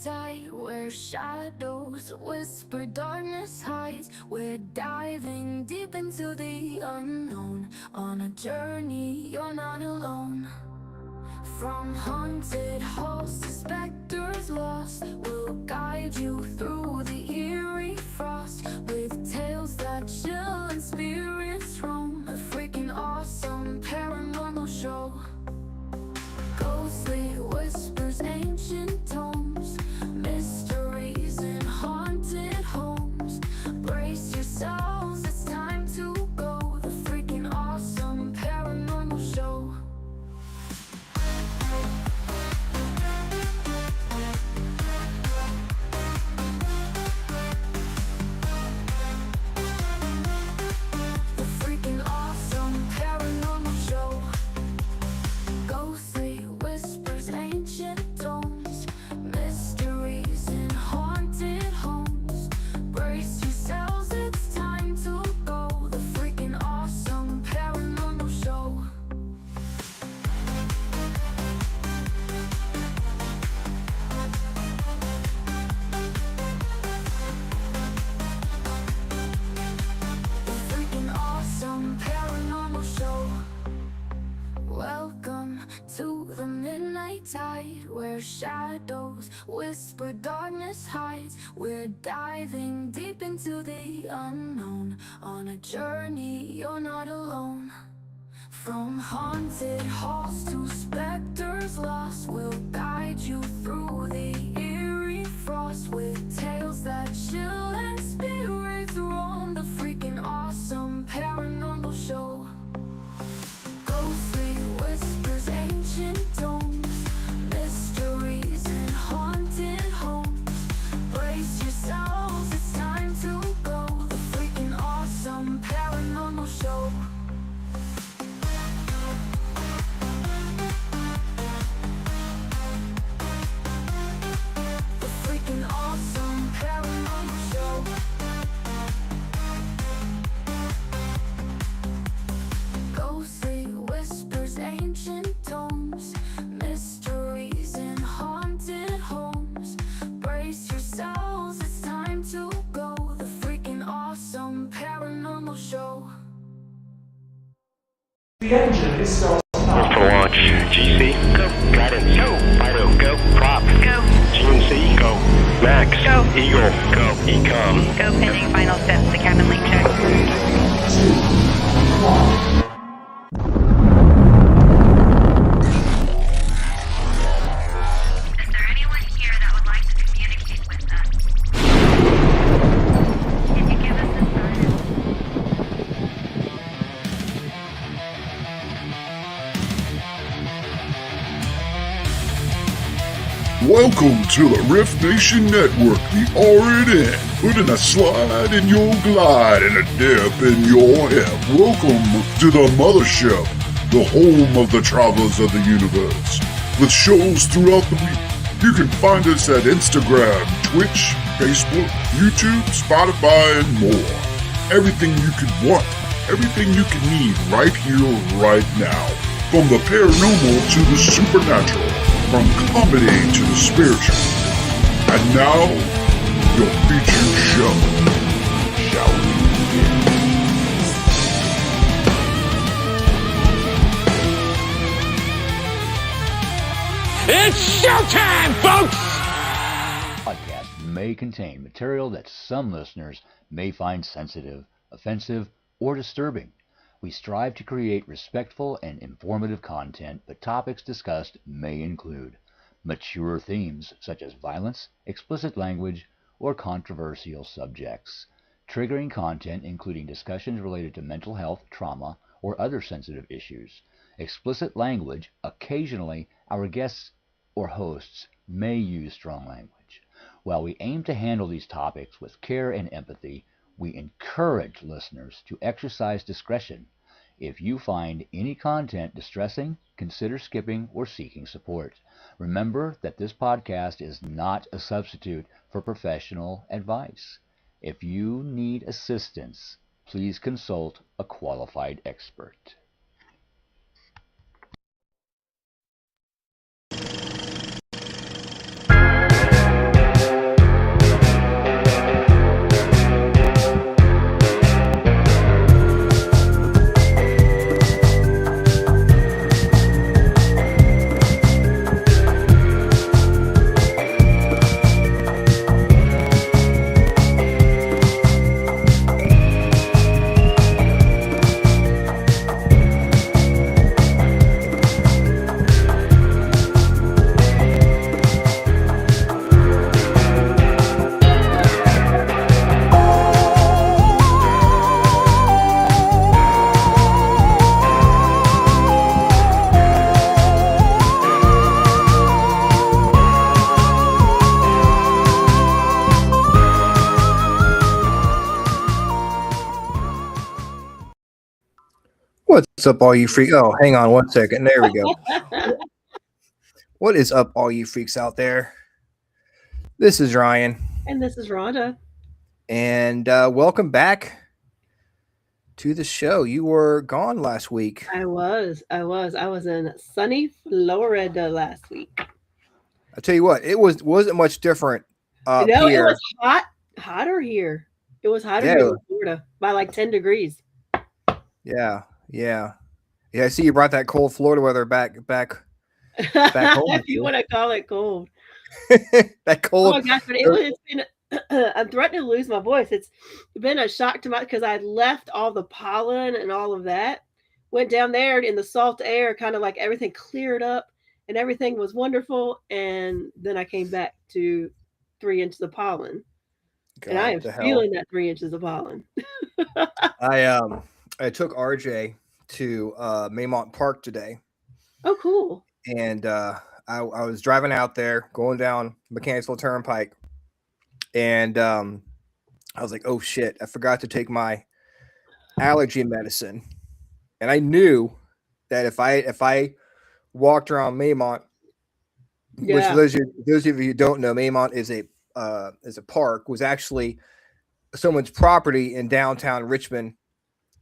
tide where shadows whisper, darkness hides. We're diving deep into the unknown. On a journey, you're not alone. From haunted halls to specters lost, we'll guide you through the eerie frost. With tales that chill and spirits roam, a freaking awesome paranormal show. Ghostly whispers, ancient tomes, mysteries in haunted homes. Brace yourselves, it's time to go. The freaking awesome paranormal show. The freaking awesome paranormal show. Ghostly whispers, ancient tomes, mysteries in haunted homes. Brace yourselves, it's time to go. The freaking awesome paranormal show. The freaking awesome paranormal show. Welcome to the midnight tide where shadows whisper, darkness hides. We're diving deep into the unknown. On a journey, you're not alone. From haunted halls to specters lost, we'll guide you through the eerie frost. With tales that chill and spirits roam. The freaking awesome paranormal show. Ghostly whispers, ancient tomes, mysteries in haunted homes. Brace yourselves, it's time to go. The freaking awesome paranormal show. The freaking awesome paranormal show. Ghostly whispers, ancient tomes, mysteries in haunted homes. Brace yourselves, it's time to go. The freaking awesome paranormal show. The engine is starting up. For launch, GC, go. Guidance, go. Fido, go. Prop, go. GMC, go. Max, go. Eagle, go. Ecom, Go pending final steps to cabin link check. 2, 1. Is there anyone here that would like to communicate with us? Can you give us a sign? Welcome to the Rift Nation Network, the RNN, putting a slide in your glide and a dip in your hip. Welcome to the mothership, the home of the travelers of the universe. With shows throughout the week, you can find us at Instagram, Twitch, Facebook, YouTube, Spotify, and more. Everything you could want, everything you can need right here, right now. From the paranormal to the supernatural. From comedy to the spiritual. And now, your featured show. Shall we begin? It's showtime, folks! Podcast may contain material that some listeners may find sensitive, offensive, or disturbing. We strive to create respectful and informative content, but topics discussed may include mature themes such as violence, explicit language, or controversial subjects, triggering content including discussions related to mental health, trauma, or other sensitive issues, explicit language. Occasionally, our guests or hosts may use strong language. While we aim to handle these topics with care and empathy, we encourage listeners to exercise discretion. If you find any content distressing, consider skipping or seeking support. Remember that this podcast is not a substitute for professional advice. If you need assistance, please consult a qualified expert. What's up, all you freaks? Oh, hang on one second. There we go. What is up, all you freaks out there? This is Ryan, And this is Rhonda. and welcome back to the show. You were gone last week. I was in sunny Florida last week. I tell you what, it wasn't much different up It here. was hotter here. It was hotter Yeah. here in Florida by like 10 degrees. Yeah. I see you brought that cold Florida weather back home. If you want to call it cold. That Oh cold. my gosh, but it's been I'm threatening to lose my voice. It's been a shock to my because I left all the pollen and all of that. Went down there in the salt air, kind of like everything cleared up and everything was wonderful. And then I came back to 3 inches of pollen. God, And I am the hell. feeling that 3 inches of pollen. I took RJ to Maymont Park today. Oh, cool. And I was driving out there, going down Mechanicsville Turnpike, and I was like, "Oh shit! I forgot to take my allergy medicine." And I knew that if I walked around Maymont, which Yeah. for those of you who don't know, Maymont is a park, was actually someone's property in downtown Richmond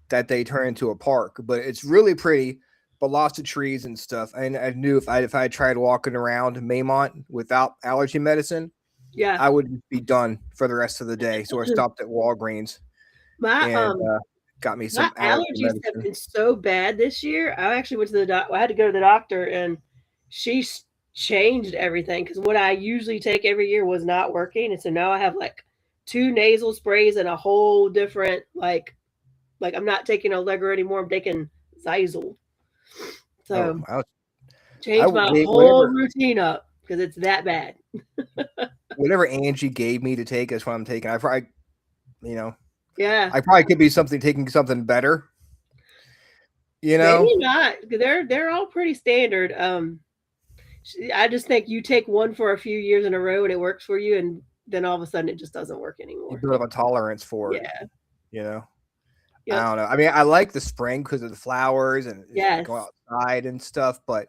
that they turned into a park, but it's really pretty. But lots of trees and stuff. And I knew if I tried walking around Maymont without allergy medicine, Yeah. I would be done for the rest of the day. So I stopped at Walgreens My and got me some my allergy allergies have medicine. been so bad this year. I actually went to the doctor. I had to go to the doctor, and she changed everything because what I usually take every year was not working, and so now I have like 2 nasal sprays and a whole different like I'm not taking Allegra anymore. I'm taking Zyzol. So changed my whole routine up because it's that bad. Whatever Angie gave me to take is what I'm taking. I probably, Yeah. I probably could be taking something better. Maybe not. They're all pretty standard. I just think you take one for a few years in a row and it works for you, and then all of a sudden it just doesn't work anymore. You build up a tolerance for it. Yeah. I don't know. I mean, I like the spring because of the flowers and Yes. go outside and stuff, but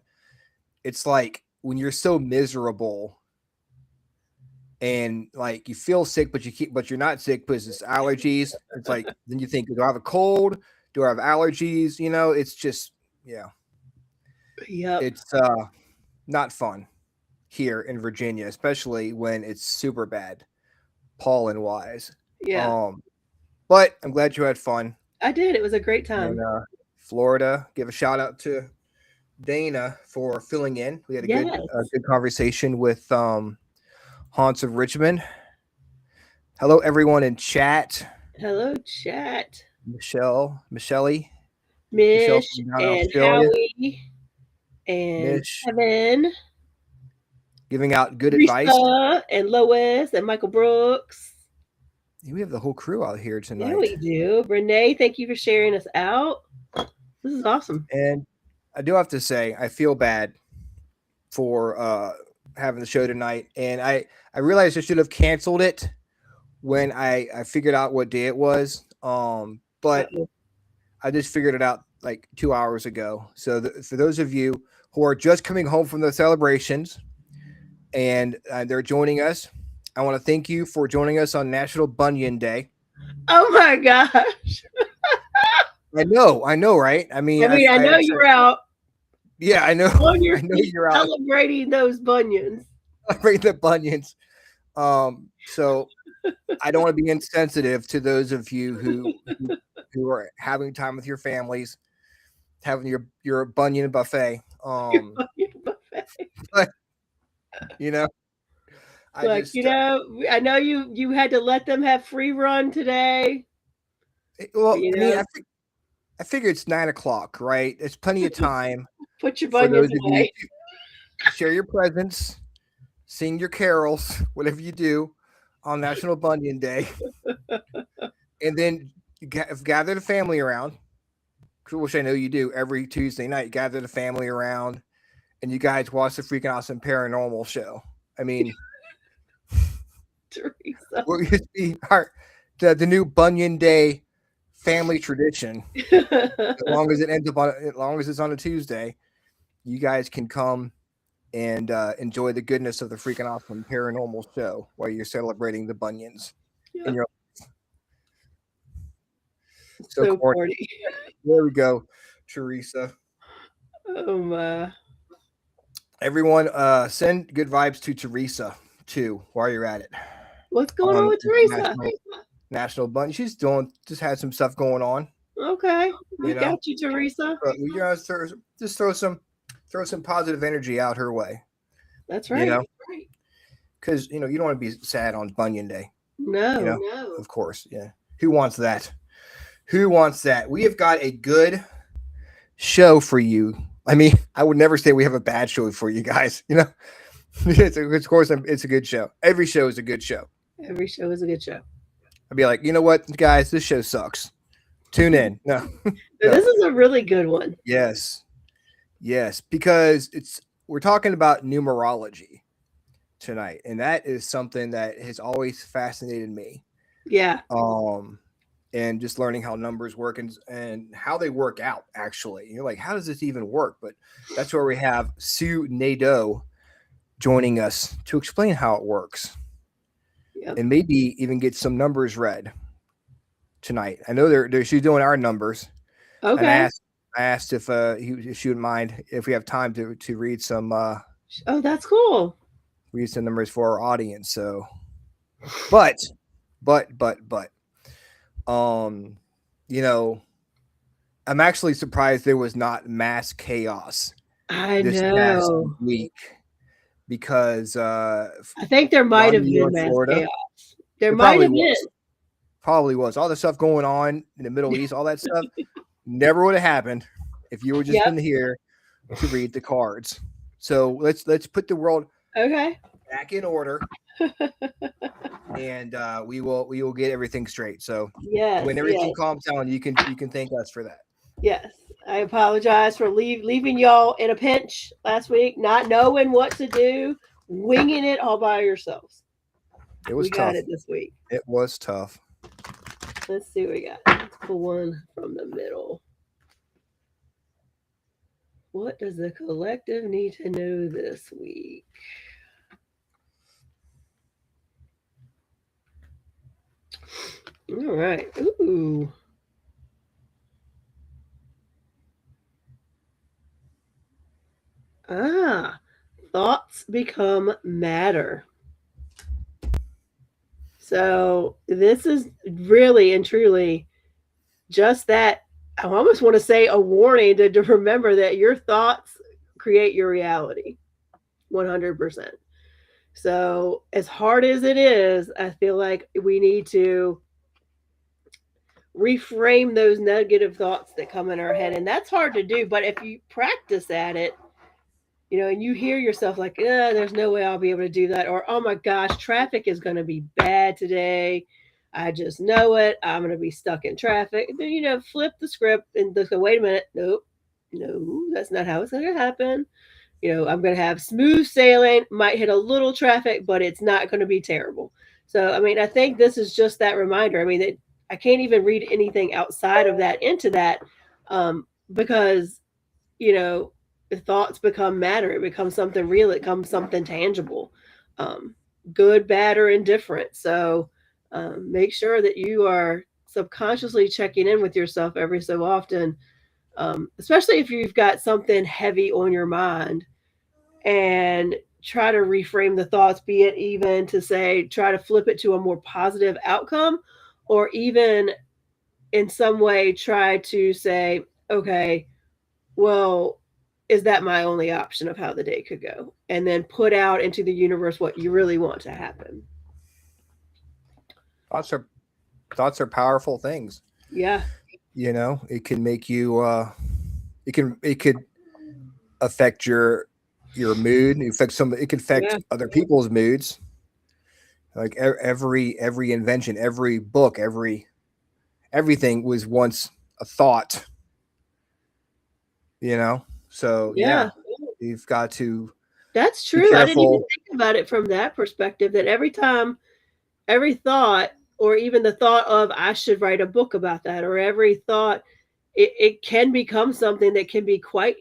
it's like when you're so miserable and like you feel sick, but you're not sick because it's allergies. It's like then you think, do I have a cold? Do I have allergies? It's just it's not fun here in Virginia, especially when it's super bad pollen wise. Yeah. But I'm glad you had fun. I did. It was a great time. And Florida, give a shout out to Dana for filling in. We had a good conversation with Haunts of Richmond. Hello, everyone in chat. Hello, chat. Michelle, Mish from down in and Australia. Howie and Mish. Kevin. Giving out good advice. And Lois and Michael Brooks. We have the whole crew out here tonight. Yeah, we do. Renee, thank you for sharing us out. This is awesome. And I do have to say, I feel bad for having the show tonight. And I realized I should have canceled it when I figured out what day it was. But I just figured it out like 2 hours ago. So for those of you who are just coming home from the celebrations and they're joining us, I want to thank you for joining us on National Bunion Day. Oh my gosh. I know, right? I mean, I know you're out. Yeah, I know. I know you're out celebrating those bunions. Celebrating the bunions. So I don't want to be insensitive to those of you who are having time with your families, having your bunion buffet. But I know you had to let them have free run today. Well, I figure it's 9:00, right? It's plenty of time. Put your bunions away. Share your presents, sing your carols, whatever you do on National Bunion Day, and then gather the family around. Which I know you do every Tuesday night. Gather the family around, and you guys watch the freaking awesome paranormal show. I mean, Teresa. the new Bunion Day family tradition. As long as it's on a Tuesday, you guys can come and enjoy the goodness of the freaking awesome paranormal show while you're celebrating the bunions in your. So corny. corny. There we go, Teresa. Oh my. Everyone, send good vibes to Teresa too while you're at it. What's going on with Teresa? National Bun. She's just had some stuff going on. Okay, we got you, Teresa. But we just throw some positive energy out her way. That's right. Because you don't want to be sad on Bunion Day. No. Of course, yeah. Who wants that? Who wants that? We have got a good show for you. I mean, I would never say we have a bad show for you guys. Of course, it's a good show. Every show is a good show. Every show is a good show. I'd be like, you know what, guys, this show sucks. Tune in. No. This is a really good one. Yes, because we're talking about numerology tonight, and that is something that has always fascinated me. Yeah. And just learning how numbers work and how they work out. Actually, you're like, how does this even work? But that's where we have Susan Nadeau joining us to explain how it works. Yep. And maybe even get some numbers read tonight. I know she's doing our numbers. Okay. And I asked if she would mind if we have time to read some. Oh, that's cool. Read some numbers for our audience. So, but, I'm actually surprised there was not mass chaos. This past week. Because I think there might have been mass chaos. There might have been. Probably was. All the stuff going on in the Middle East, all that stuff never would have happened if you were just in here to read the cards. So let's put the world back in order. And we will get everything straight. So when everything calms down, you can thank us for that. Yes. I apologize for leaving y'all in a pinch last week, not knowing what to do, winging it all by yourselves. It was tough. We got it this week. It was tough. Let's see what we got. Let's pull one from the middle. What does the collective need to know this week? All right. Ooh. Thoughts become matter. So this is really and truly just that. I almost want to say a warning to remember that your thoughts create your reality 100%. So as hard as it is, I feel like we need to reframe those negative thoughts that come in our head. And that's hard to do. But if you practice at it, and you hear yourself like, there's no way I'll be able to do that. Or, oh my gosh, traffic is going to be bad today. I just know it. I'm going to be stuck in traffic. And then, flip the script and go, wait a minute. Nope. No, that's not how it's going to happen. I'm going to have smooth sailing, might hit a little traffic, but it's not going to be terrible. So, I think this is just that reminder. I can't even read anything outside of that into that because, the thoughts become matter. It becomes something real. It becomes something tangible, good, bad, or indifferent. So make sure that you are subconsciously checking in with yourself every so often, especially if you've got something heavy on your mind, and try to reframe the thoughts, be it even to say, try to flip it to a more positive outcome, or even in some way try to say, okay, well, is that my only option of how the day could go? And then put out into the universe what you really want to happen. Thoughts are powerful things. Yeah. It can make you it could affect your mood. It can affect other people's moods. Like every invention, every book, everything was once a thought. So you've got to. That's true. I didn't even think about it from that perspective. That every thought or even the thought of I should write a book about that, or every thought, it can become something that can be quite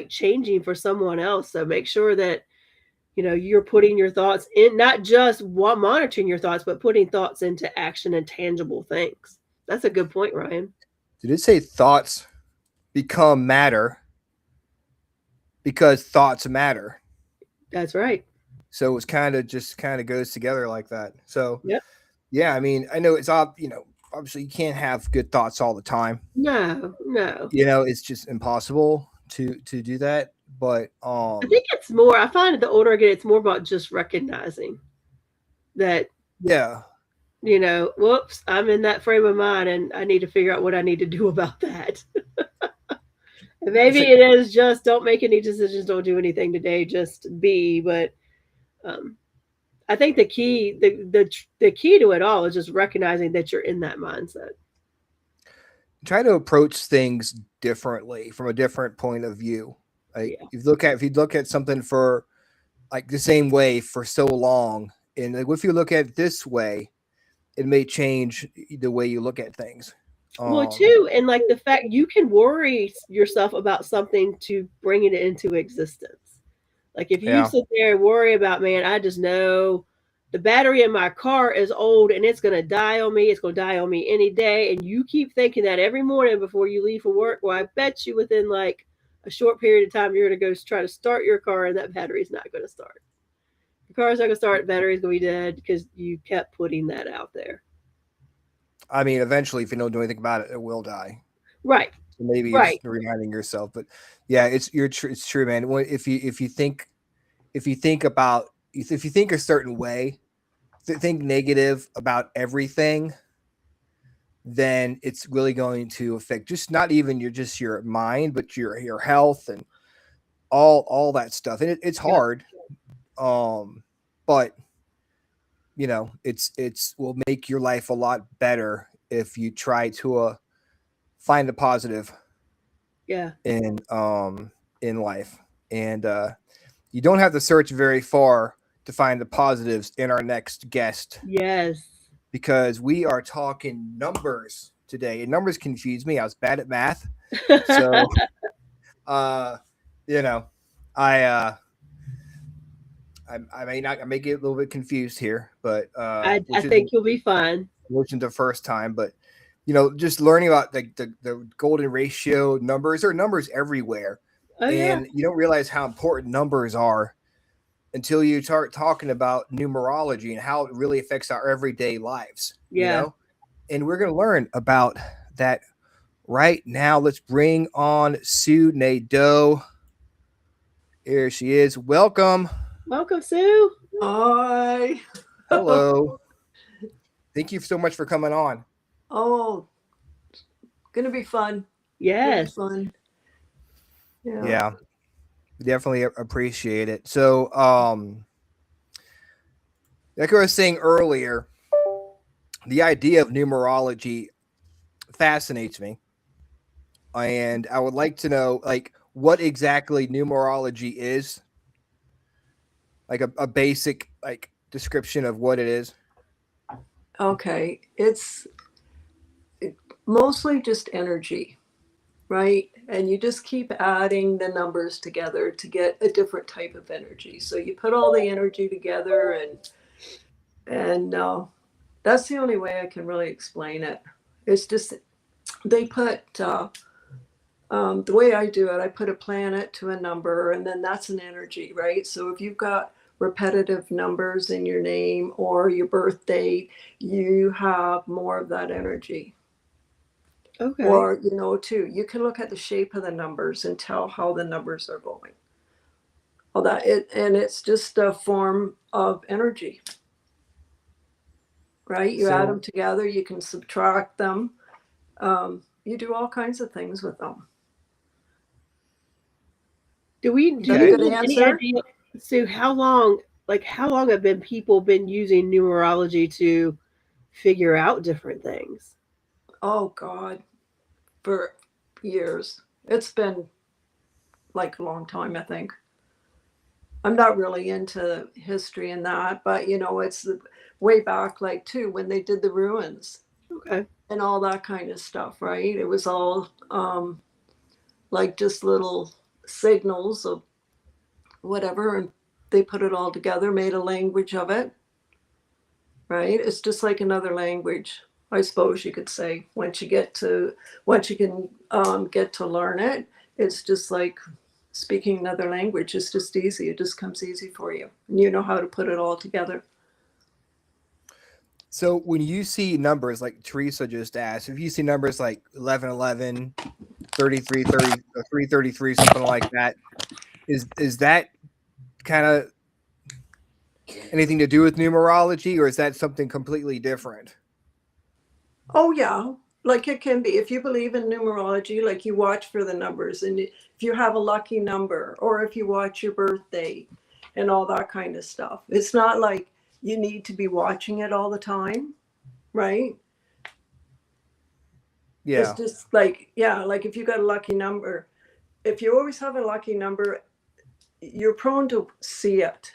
changing for someone else. So make sure that you're putting your thoughts in, not just monitoring your thoughts, but putting thoughts into action and tangible things. That's a good point, Ryan. Did it say thoughts become matter because thoughts matter? That's right. So it's kind of goes together like that. So Yep. yeah, I mean, I know it's obviously you can't have good thoughts all the time. No. It's just impossible to do that. But I think it's more, I find that the older I get, it's more about just recognizing that, yeah, whoops, I'm in that frame of mind and I need to figure out what I need to do about that. And maybe it is just don't make any decisions, don't do anything today, just be. But I think the key, the key to it all is just recognizing that you're in that mindset. try to approach things differently from a different point of view. Like if you look at something for like the same way for so long, and like, if you look at it this way, it may change the way you look at things. Well, too, and like the fact you can worry yourself about something to bring it into existence. Like if you sit there and worry about, man, I just know the battery in my car is old and it's going to die on me. It's going to die on me any day. And you keep thinking that every morning before you leave for work. Well, I bet you within like a short period of time, you're going to go try to start your car and that battery's not going to start. Your car's not going to start, battery's going to be dead because you kept putting that out there. I mean, eventually, if you don't do anything about it, it will die. Right. So maybe you're just reminding yourself, but yeah, it's true, man. If you think a certain way, think negative about everything, then it's really going to affect just not even your mind, but your health and all that stuff. And it's hard, but it's will make your life a lot better if you try to find the positive in life. And you don't have to search very far to find the positives in our next guest. Yes, because we are talking numbers today, and numbers confuse me. I was bad at math, so I may get a little bit confused here, but I think you'll be fine. Listen to the first time, but just learning about the golden ratio numbers. There are numbers everywhere, and you don't realize how important numbers are until you start talking about numerology and how it really affects our everyday lives. And we're going to learn about that right now. Let's bring on Susan Nadeau. Here she is. Welcome. Welcome, Sue. Hi. Hello. Thank you so much for coming on. Oh, gonna be fun. Yes. Fun. Yeah. Definitely appreciate it. So, like I was saying earlier, the idea of numerology fascinates me. And I would like to know, like, what exactly numerology is. Like a basic description of what it is. Okay. It's mostly just energy, right? And you just keep adding the numbers together to get a different type of energy. So you put all the energy together, and that's the only way I can really explain it. It's just they put the way I do it, I put a planet to a number, and then that's an energy, right? So if you've got repetitive numbers in your name or your birth date, you have more of that energy. Okay. Or, too, you can look at the shape of the numbers and tell how the numbers are going. All that, and it's just a form of energy, right? You add them together, you can subtract them. You do all kinds of things with them. Do you have any idea, Sue, how long have people been using numerology to figure out different things? Oh God, for years. It's been like a long time, I think. I'm not really into history and that, but it's the way back, like too, when they did the ruins Okay. and all that kind of stuff, right? It was all like just little signals of whatever, and they put it all together, made a language of it, right? It's just like another language, I suppose you could say. Once you can get to learn it, it's just like speaking another language. It's just easy. It just comes easy for you, and you know how to put it all together. So when you see numbers like Teresa just asked, if you see numbers like 1111, 3330, 333, something like that, is that kind of anything to do with numerology, or is that something completely different? Oh yeah, like it can be. If you believe in numerology, like you watch for the numbers, and if you have a lucky number, or if you watch your birthday and all that kind of stuff. It's not like you need to be watching it all the time, right? It's Yeah. just like, yeah, like if you got a lucky number, if you always have a lucky number, you're prone to see it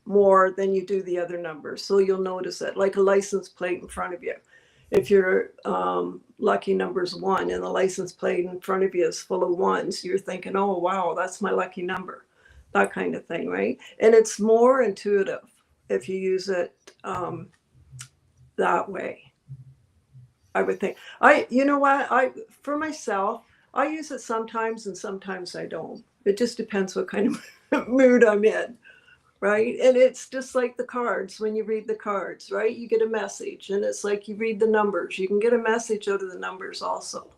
more than you do the other numbers. So you'll notice it, like a license plate in front of you. If your lucky number's 1 and the license plate in front of you is full of ones, you're thinking, oh, wow, that's my lucky number, that kind of thing, right? And it's more intuitive if you use it that way, I would think. You know what, for myself, I use it sometimes and sometimes I don't. It just depends what kind of mood I'm in. Right. And it's just like the cards. When you read the cards, right, you get a message, and it's like you read the numbers. You can get a message out of the numbers also.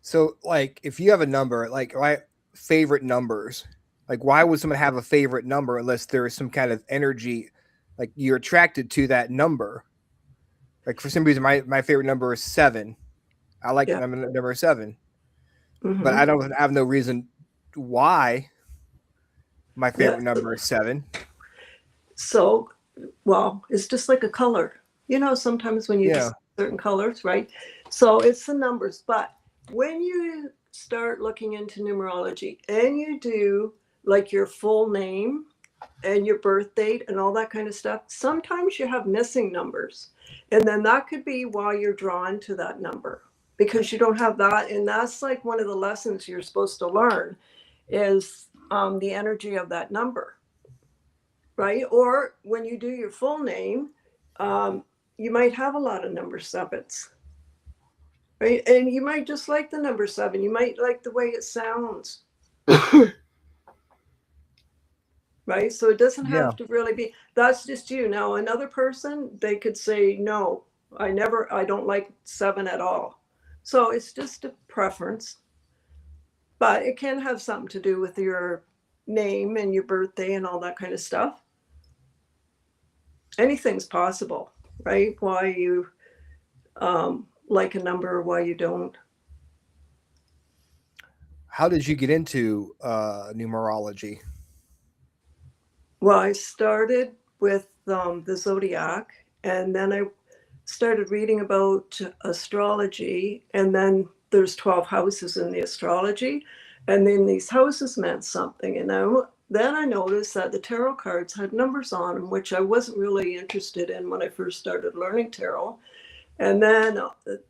So like if you have a number, like my favorite numbers, like why would someone have a favorite number unless there is some kind of energy, like you're attracted to that number? Like for some reason, my favorite number is 7. I like Yeah. number 7, but Hmm. I don't have no reason why my Yeah. favorite number is 7. So, well, it's just like a color. Sometimes when you Yeah. just certain colors, right? So it's the numbers. But when you start looking into numerology and you do like your full name and your birth date and all that kind of stuff, sometimes you have missing numbers. And then that could be why you're drawn to that number, because you don't have that. And that's like one of the lessons you're supposed to learn is the energy of that number, right? Or when you do your full name, you might have a lot of number 7s, right? And you might just like the number 7. You might like the way it sounds. Right? So it doesn't Yeah. have to really be, that's just you. Now, another person, they could say, no, I don't like 7 at all. So it's just a preference, but it can have something to do with your name and your birthday and all that kind of stuff. Anything's possible, right? Why you like a number or why you don't. How did you get into numerology? Well, I started with the zodiac, and then I started reading about astrology, and then there's 12 houses in the astrology, and then these houses meant something. And then I noticed that the tarot cards had numbers on them, which I wasn't really interested in when I first started learning tarot. And then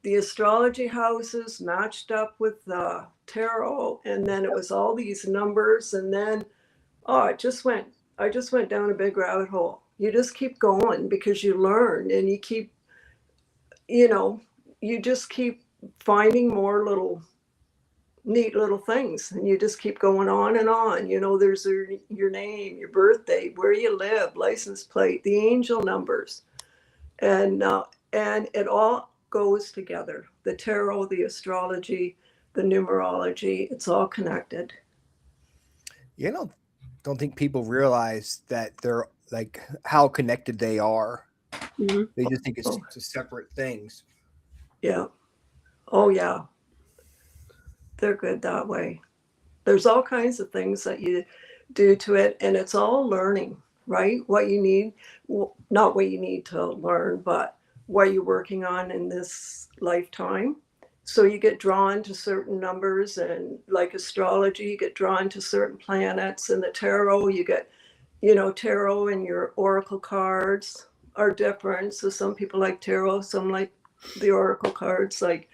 the astrology houses matched up with the tarot, and then it was all these numbers, and then I just went down a big rabbit hole. You just keep going because you learn, and you keep, you know, you just keep finding more little neat little things, and you just keep going on and on. There's your name, your birthday, where you live, license plate, the angel numbers, and it all goes together. The tarot, the astrology, the numerology, it's all connected. You don't think people realize that they're like how connected they are. Mhm. They just think it's Oh, just separate things. yeah. Oh, yeah. They're good that way. There's all kinds of things that you do to it, and it's all learning, right? What you need, not what you need to learn, but what you're working on in this lifetime. So you get drawn to certain numbers, and like astrology, you get drawn to certain planets, and the tarot, you get, tarot and your oracle cards are different. So some people like tarot, some like the oracle cards, like,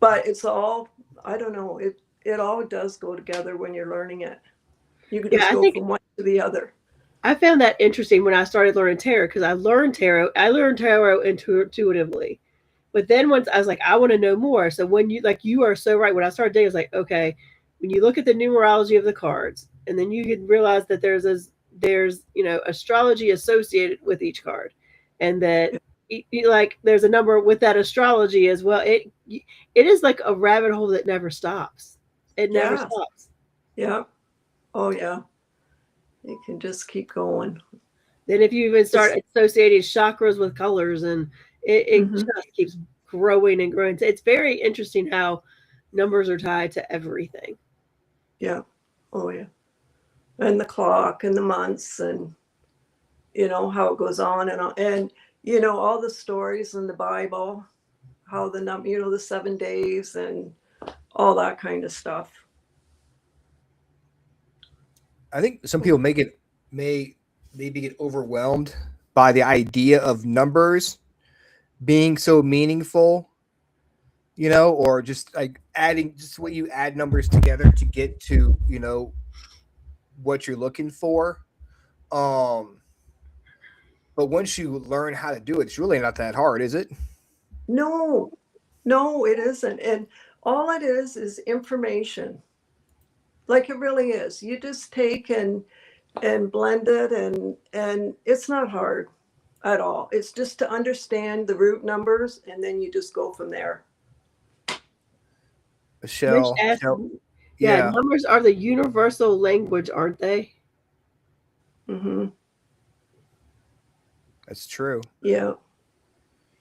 but it's all, I don't know, it all does go together when you're learning it. You can Yeah, just I go think from one to the other. I found that interesting when I started learning tarot, because I learned tarot intuitively. But then once I was like, I want to know more. So when you are so right. When I started dating, I was like, okay, when you look at the numerology of the cards, and then you can realize that there's astrology associated with each card, and that like there's a number with that astrology as well. It is like a rabbit hole that never stops. It never Yeah. stops. Yeah. Oh yeah. You can just keep going. Then if you even start associating chakras with colors, and it Mhm. just keeps growing and growing. It's very interesting how numbers are tied to everything. Yeah. Oh yeah. And the clock and the months, and how it goes on and on, and all the stories in the Bible, how the 7 days and all that kind of stuff. I think some people may maybe get overwhelmed by the idea of numbers being so meaningful, or just like adding just what you add numbers together to get to, what you're looking for. Um, but once you learn how to do it, it's really not that hard, is it? No, no, it isn't. And all it is information. Like it really is. You just take and blend it, and it's not hard at all. It's just to understand the root numbers, and then you just go from there. Rich Shell, asked, shell, yeah, yeah, numbers are the universal language, aren't they? Mhm. that's true. Yeah.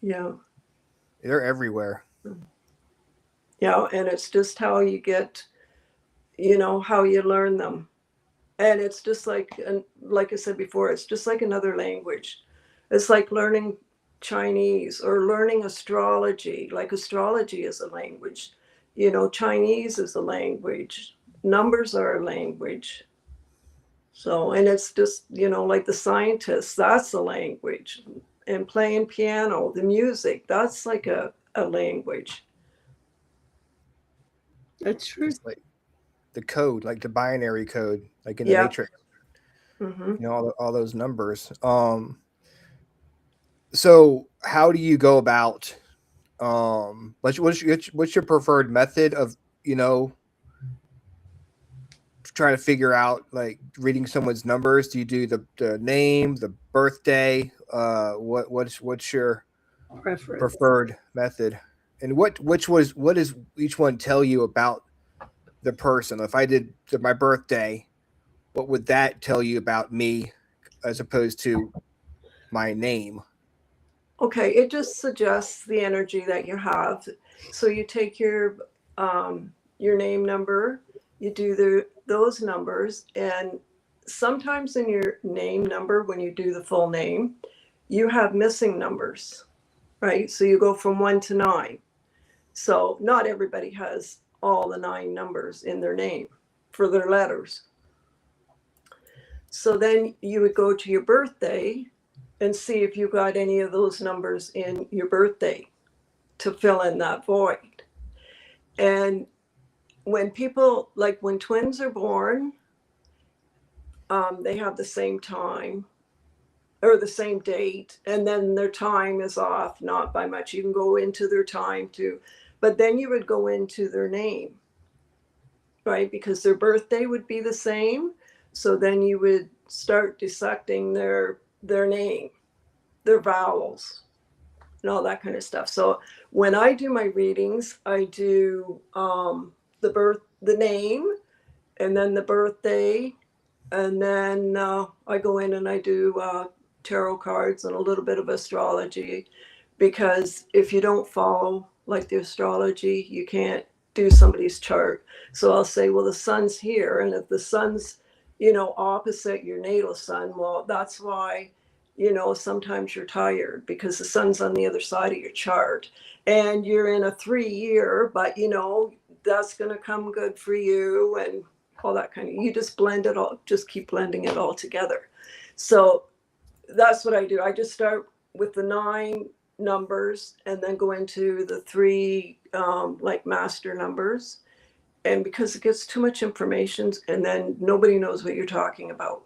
Yeah. They're everywhere. Yeah, and it's just how you get, how you learn them. And it's just like, and like I said before, it's just like another language. It's like learning Chinese or learning astrology. Like astrology is a language. Chinese is a language. Numbers are a language. So, and it's just, like the scientists, that's a language. And playing piano, the music, that's like a language. That's true. Just like the code, like the binary code, like in the Yeah. Matrix. Hmm. All those numbers. So how do you go about what's your preferred method of trying to figure out, like, reading someone's numbers? Do you do the name, the birthday? What's your Preference. preferred method? And what does each one tell you about the person? If I did my birthday, what would that tell you about me as opposed to my name? Okay, it just suggests the energy that you have. So you take your name number, you do those numbers, and sometimes in your name number, when you do the full name, you have missing numbers, right? So you go from 1 to 9. So not everybody has all the 9 numbers in their name for their letters. So then you would go to your birthday and see if you got any of those numbers in your birthday to fill in that void. And when people, like when twins are born, they have the same time or the same date, and then their time is off, not by much. You can go into their time too, but then you would go into their name, right? Because their birthday would be the same. So then you would start dissecting their name, their vowels, and all that kind of stuff. So when I do my readings, I do the name, and then the birthday, and then I go in and I do tarot cards and a little bit of astrology, because if you don't follow like the astrology, you can't do somebody's chart. So I'll say, well, the sun's here, and if the sun's opposite your natal sun, well, that's why sometimes you're tired because the sun's on the other side of your chart and you're in a 3-year, but that's going to come good for you and all that kind of, you just blend it all, just keep blending it all together. So that's what I do. I just start with the 9 numbers and then go into the 3 like master numbers. And because it gets too much information and then nobody knows what you're talking about.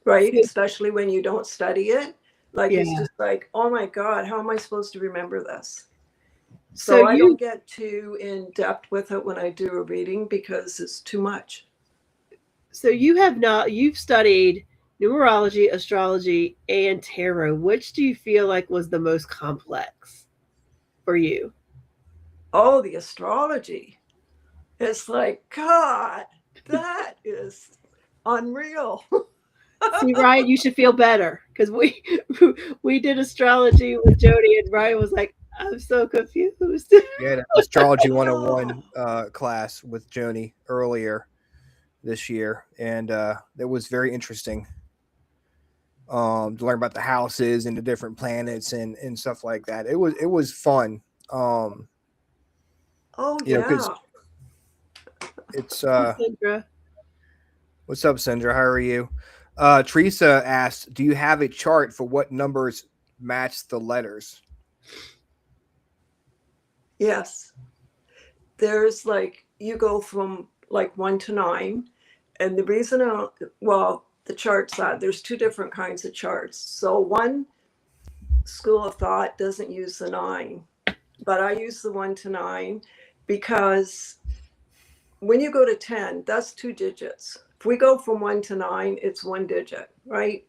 Right? Especially when you don't study it. Like it's just like, oh my God, how am I supposed to remember this? So I don't get too in depth with it when I do a reading because it's too much. So you've studied numerology, astrology, and tarot. Which do you feel like was the most complex for you? Oh, the astrology. It's like, God, that is unreal. See, Ryan, you should feel better because we did astrology with Jody, and Ryan was like, "I'm so confused." Yeah, the astrology 101 class with Joni earlier this year, and it was very interesting. To learn about the houses and the different planets and stuff like that. It was fun. Oh yeah. Because it's Sandra. What's up, Sandra? How are you? Teresa asked, "Do you have a chart for what numbers match the letters?" Yes. There's like, you go from like 1 to 9. And the reason, the charts that there's 2 different kinds of charts. So one school of thought doesn't use the 9, but I use the 1 to 9 because when you go to 10, that's 2 digits. If we go from 1 to 9, it's 1 digit, right?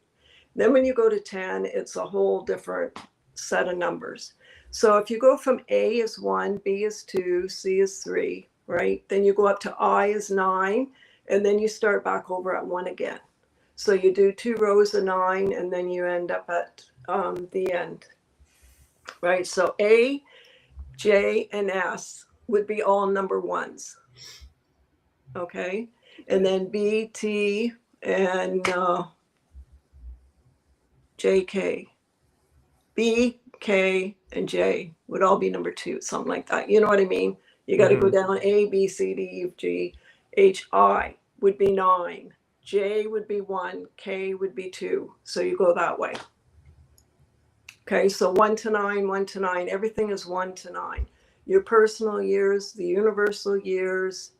Then when you go to 10, it's a whole different set of numbers. So if you go from A is 1, B is 2, C is 3, right? Then you go up to I is 9, and then you start back over at 1 again. So you do 2 rows of 9, and then you end up at the end, right? So A, J, and S would be all number 1s, okay? And then B, T, and J, K. B, K, and J would all be number 2, something like that. You know what I mean? You got to go down A, B, C, D, E, F, G, H, I would be 9. J would be 1. K would be 2. So you go that way. Okay, so 1 to 9, 1 to 9. Everything is 1 to 9. Your personal years, the universal years,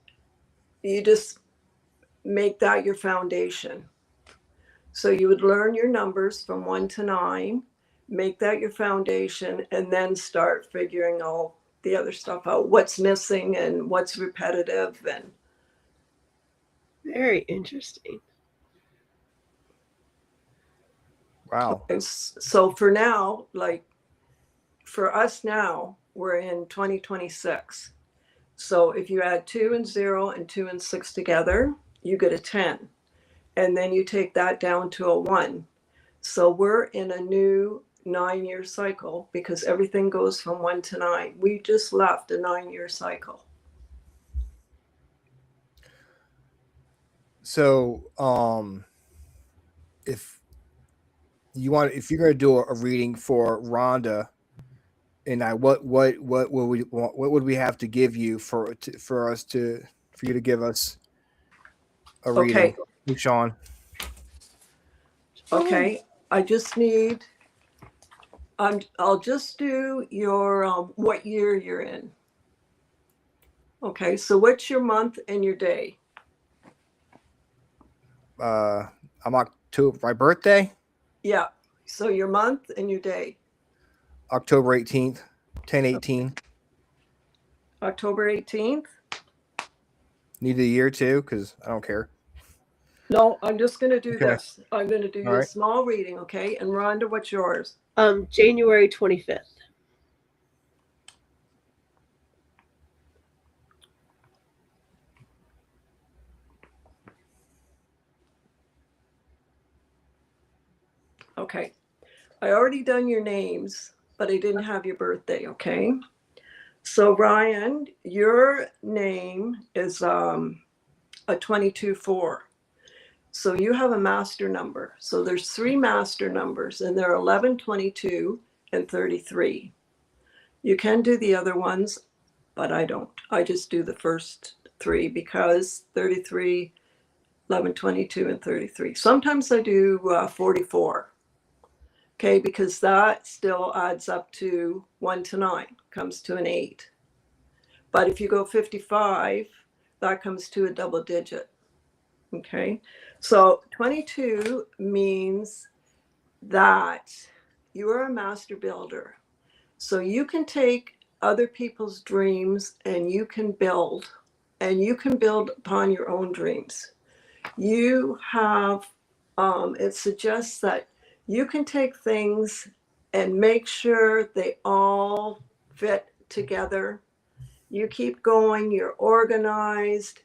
you just make that your foundation. So you would learn your numbers from 1 to 9. Make that your foundation, and then start figuring all the other stuff out, what's missing and what's repetitive. And very interesting. Wow. So for now, like for us now, we're in 2026. So if you add 2 and 0 and 2 and 6 together, you get a 10. And then you take that down to a 1. So we're in a new 9-year cycle because everything goes from 1 to 9. We just left a 9-year cycle. So, if you're going to do a reading for Rhonda and I, what would we have to give you for you to give us a reading, Sean? Okay, I just need. I'll just do your what year you're in. Okay, so what's your month and your day? I'm October. My birthday. Yeah. So your month and your day. October 18th, 10/18. October 18th. Need the year too, because I don't care. No, I'm just going to do this. I'm going to do All a right. small reading, okay? And Rhonda, what's yours? January 25th. Okay. I already done your names, but I didn't have your birthday, okay? So Ryan, your name is a 22-4. So you have a master number. So there's 3 master numbers, and they're 11, 22, and 33. You can do the other ones, but I don't. I just do the first 3 because 33, 11, 22, and 33. Sometimes I do 44. Okay, because that still adds up to 1 to 9, comes to an 8. But if you go 55, that comes to a double digit. Okay, so 22 means that you are a master builder. So you can take other people's dreams and you can build upon your own dreams. You have, it suggests that you can take things and make sure they all fit together. You keep going, you're organized.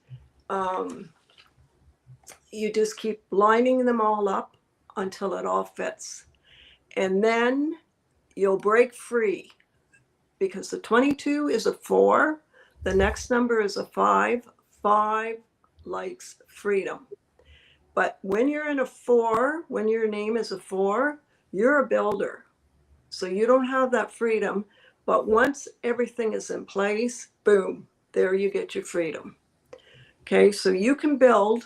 You just keep lining them all up until it all fits. And then you'll break free because the 22 is a 4. The next number is a 5. 5 likes freedom. But when you're in a 4, when your name is a 4, you're a builder. So you don't have that freedom. But once everything is in place, boom, there you get your freedom. Okay, so you can build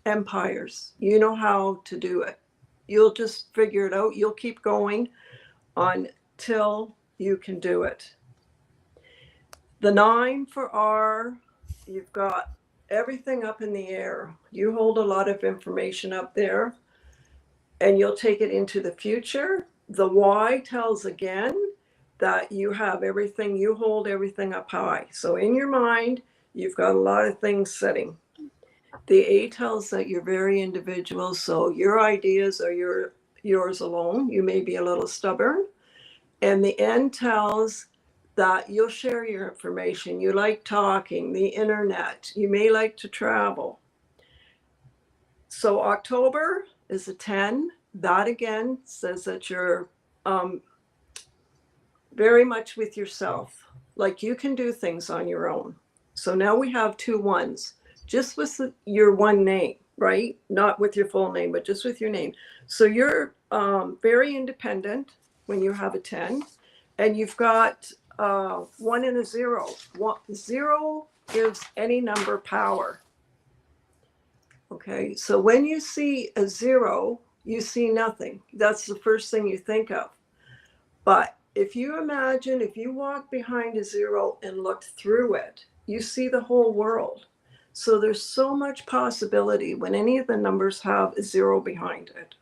empires. You know how to do it. You'll just figure it out. You'll keep going until you can do it. The 9 for R, you've got everything up in the air. You hold a lot of information up there and you'll take it into the future. The Y tells again that you have everything, you hold everything up high. So in your mind, you've got a lot of things sitting. The A tells that you're very individual, so your ideas are yours alone. You may be a little stubborn. And the N tells that you'll share your information. You like talking, the internet. You may like to travel. So October is a 10. That again says that you're very much with yourself. Like you can do things on your own. So now we have 2 1s. Just with your one name, right? Not with your full name, but just with your name. So you're very independent when you have a 10, and you've got 1 and a 0. 0 gives any number power. Okay, so when you see a 0, you see nothing. That's the first thing you think of. But if you imagine, if you walk behind a 0 and look through it, you see the whole world. So there's so much possibility when any of the numbers have a 0 behind it.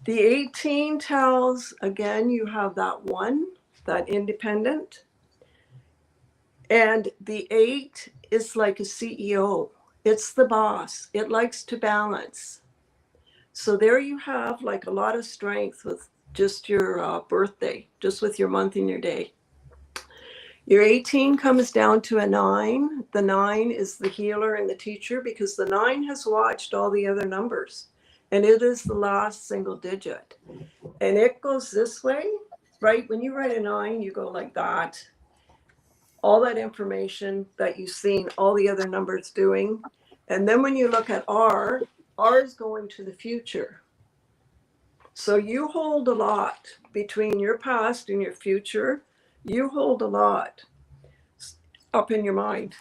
The 18 tells, again, you have that 1, that independent. And the 8 is like a CEO. It's the boss. It likes to balance. So there you have like a lot of strength with just your birthday, just with your month and your day. Your 18 comes down to a 9. The 9 is the healer and the teacher because the 9 has watched all the other numbers and it is the last single digit. And it goes this way, right? When you write a 9, you go like that. All that information that you've seen all the other numbers doing. And then when you look at R, R is going to the future. So you hold a lot between your past and your future. You hold a lot up in your mind.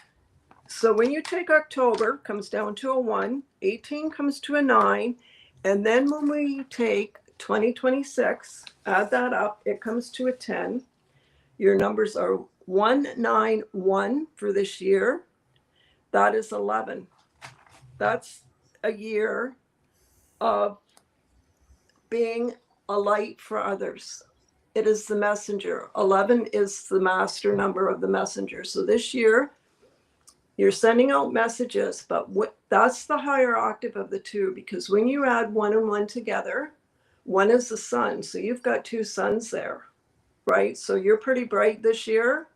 So when you take October, comes down to a 1, 18 comes to a 9, and then when we take 2026, add that up, it comes to a 10. Your numbers are 191 for this year. That is 11. That's a year of being a light for others. It is the messenger. 11 is the master number of the messenger. So this year, you're sending out messages, but that's the higher octave of the 2, because when you add 1 and 1 together, 1 is the sun. So you've got 2 suns there, right? So you're pretty bright this year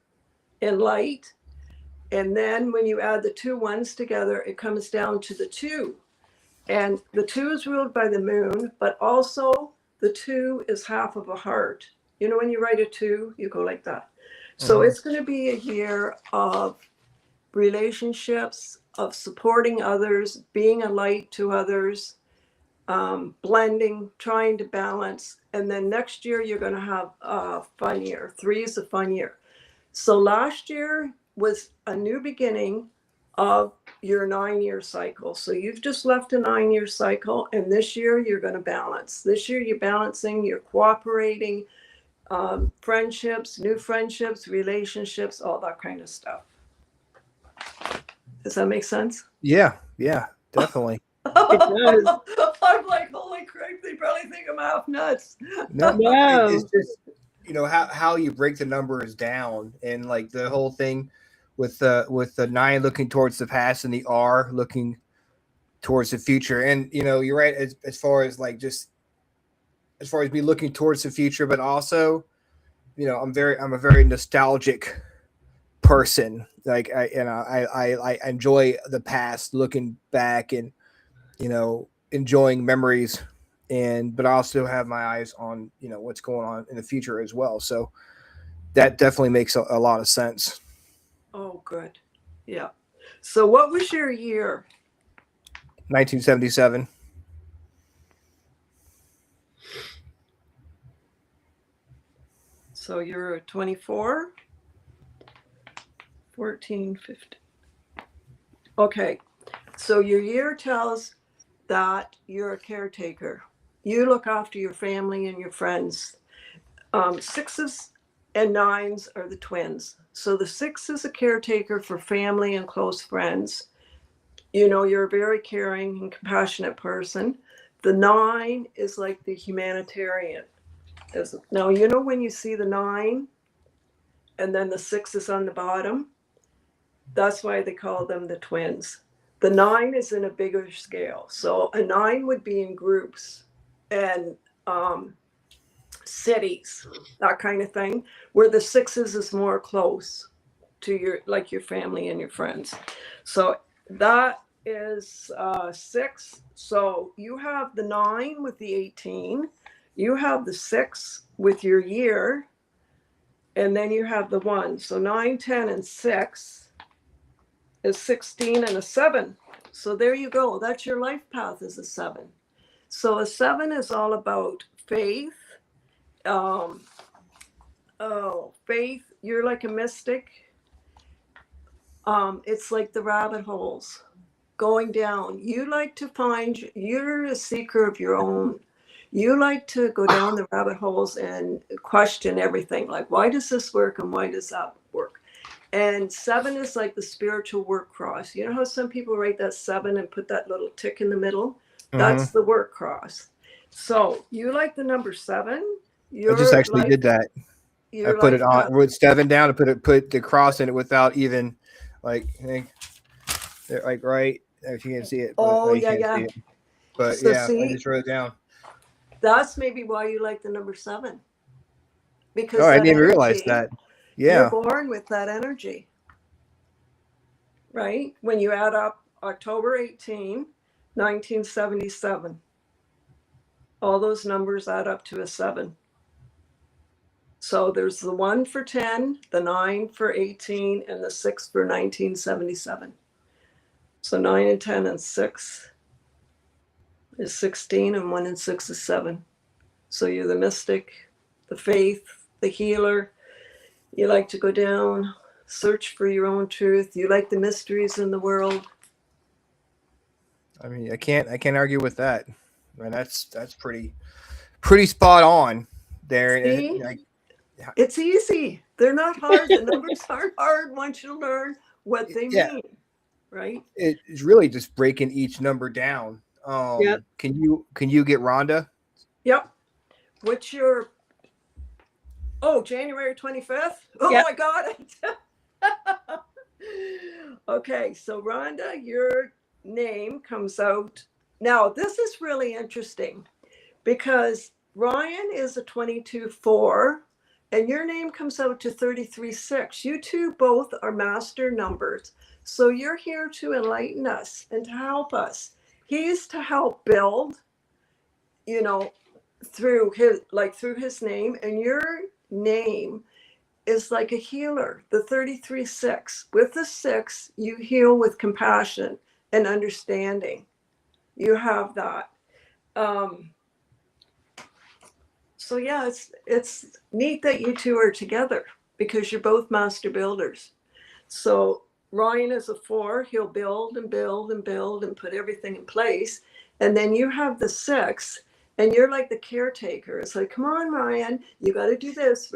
in light. And then when you add the 2 1s together, it comes down to the 2. And the 2 is ruled by the moon, but also the 2 is half of a heart. You know, when you write a 2, you go like that. So it's going to be a year of relationships, supporting others, being a light to others, blending, trying to balance. And then next year, you're going to have a fun year. 3 is a fun year. So last year was a new beginning of your 9-year cycle. So you've just left a 9-year cycle, and this year you're going to balance. This year you're balancing, you're cooperating, friendships, new friendships, relationships, all that kind of stuff. Does that make sense? Yeah, definitely. I'm like, holy crap, they probably think I'm half nuts. No, No. it's just, you know, how you break the numbers down, and like the whole thing with the 9 looking towards the past and the R looking towards the future. And you know, you're right as far as like just as far as me looking towards the future, but also, you know, I'm a very nostalgic person. Like I enjoy the past, looking back, and you know, enjoying memories, but I also have my eyes on, you know, what's going on in the future as well. So that definitely makes a lot of sense. Oh, good. Yeah. So what was your year? 1977. So you're 24, 14, 15. Okay. So your year tells that you're a caretaker. You look after your family and your friends. 6s and 9s are the twins. So the 6 is a caretaker for family and close friends. You know, you're a very caring and compassionate person. The 9 is like the humanitarian. Now, you know, when you see the 9 and then the 6 is on the bottom, that's why they call them the twins. The 9 is in a bigger scale. So a 9 would be in groups and cities, that kind of thing, where the 6s is more close to your family and your friends. So that is 6. So you have the 9 with the 18, you have the 6 with your year, and then you have the 1. So 9, 10, and 6 is 16 and a 7. So there you go. That's your life path, is a 7. So a 7 is all about faith. Faith. You're like a mystic. It's like the rabbit holes going down. You like to you're a seeker of your own. You like to go down the rabbit holes and question everything. Like, why does this work and why does that work? And 7 is like the spiritual work cross. You know how some people write that 7 and put that little tick in the middle? That's the work cross. So you like the number 7. I just actually did that. I put it on, wrote 7 down, and put the cross in it without even like right, if you can see it. Oh, yeah. But so yeah, see, I just wrote it down. That's maybe why you like the number 7. Because I didn't even realize that. Yeah. You're born with that energy. Right? When you add up October 18, 1977, all those numbers add up to a 7. So there's the 1 for 10, the 9 for 18, and the 6 for 1977. So 9 and 10 and 6 is 16, and 1 and 6 is 7. So you're the mystic, the faith, the healer. You like to go down, search for your own truth. You like the mysteries in the world. I mean, I can't argue with that. I mean, that's pretty spot on there. See? It's easy. They're not hard. The numbers aren't hard once you learn what they mean. Right? It's really just breaking each number down. Yep. Can you get Rhonda? Yep. What's your January 25th? Oh, Yep. my God. Okay, so Rhonda, your name comes out. Now, this is really interesting because Ryan is a 22-4 and your name comes out to 33-6. You two both are master numbers. So you're here to enlighten us and to help us. He's to help build, through his name, and your name is like a healer, the 33-6. With the 6, you heal with compassion and understanding. You have that. So yeah, it's neat that you two are together because you're both master builders. So Ryan is a 4, he'll build and build and build and put everything in place. And then you have the 6, and you're like the caretaker. It's like, come on, Ryan, you got to do this.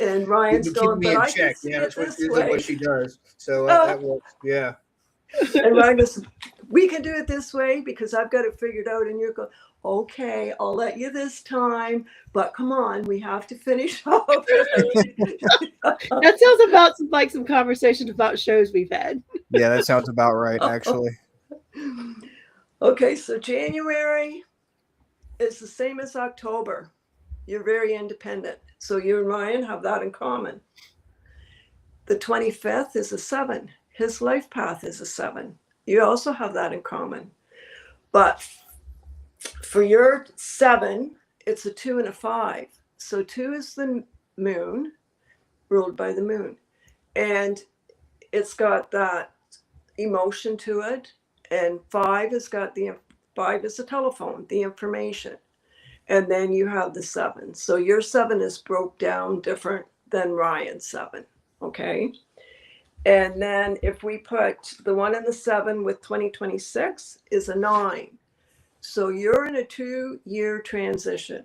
And Ryan's Keeping going, me but in I can check. see Yeah, it that's what this usually way. what she does. So Oh. that works. Yeah. And Ryan goes, we can do it this way because I've got it figured out. And you're going, okay, I'll let you this time, but come on, we have to finish off. That sounds about like some conversations about shows we've had. Yeah, that sounds about right, actually. Okay, so January is the same as October. You're very independent. So you and Ryan have that in common. The 25th is a 7. His life path is a 7. You also have that in common. But for your 7, it's a 2 and a 5. So 2 is the moon, ruled by the moon. And it's got that emotion to it. And 5 has got 5 is the telephone, the information. And then you have the 7. So your 7 is broke down different than Ryan's 7. Okay. And then if we put the 1 and the 7 with 2026 is a 9. So you're in a 2-year transition.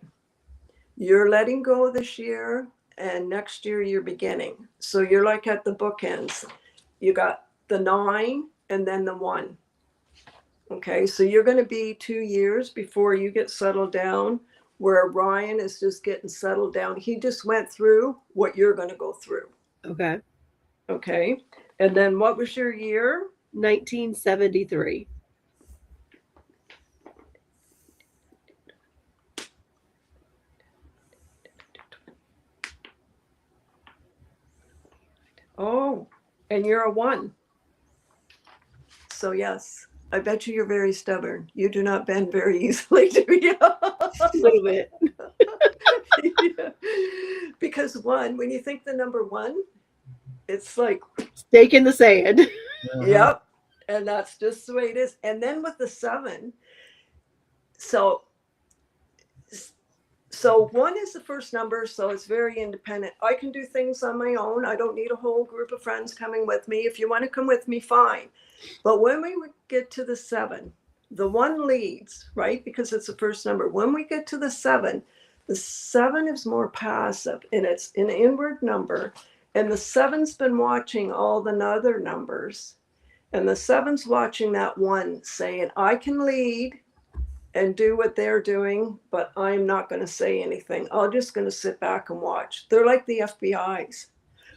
You're letting go this year, and next year you're beginning. So you're like at the bookends. You got the 9 and then the 1. Okay, so you're going to be 2 years before you get settled down, where Ryan is just getting settled down. He just went through what you're going to go through. Okay. Okay. And then what was your year? 1973. Oh, and you're a 1. So yes, I bet you're very stubborn. You do not bend very easily, do you? A little bit. Yeah. Because 1, when you think the number 1, it's like Stake in the sand. Yep. And that's just the way it is. And then with the 7, so 1 is the first number, so it's very independent. I can do things on my own. I don't need a whole group of friends coming with me. If you want to come with me, fine. But when we get to the 7, the 1 leads, right? Because it's the first number. When we get to the 7 is more passive, and it's an inward number. And the 7's been watching all the other numbers. And the 7's watching that 1 saying, I can lead and do what they're doing, but I'm not going to say anything. I'm just going to sit back and watch. They're like the FBI's,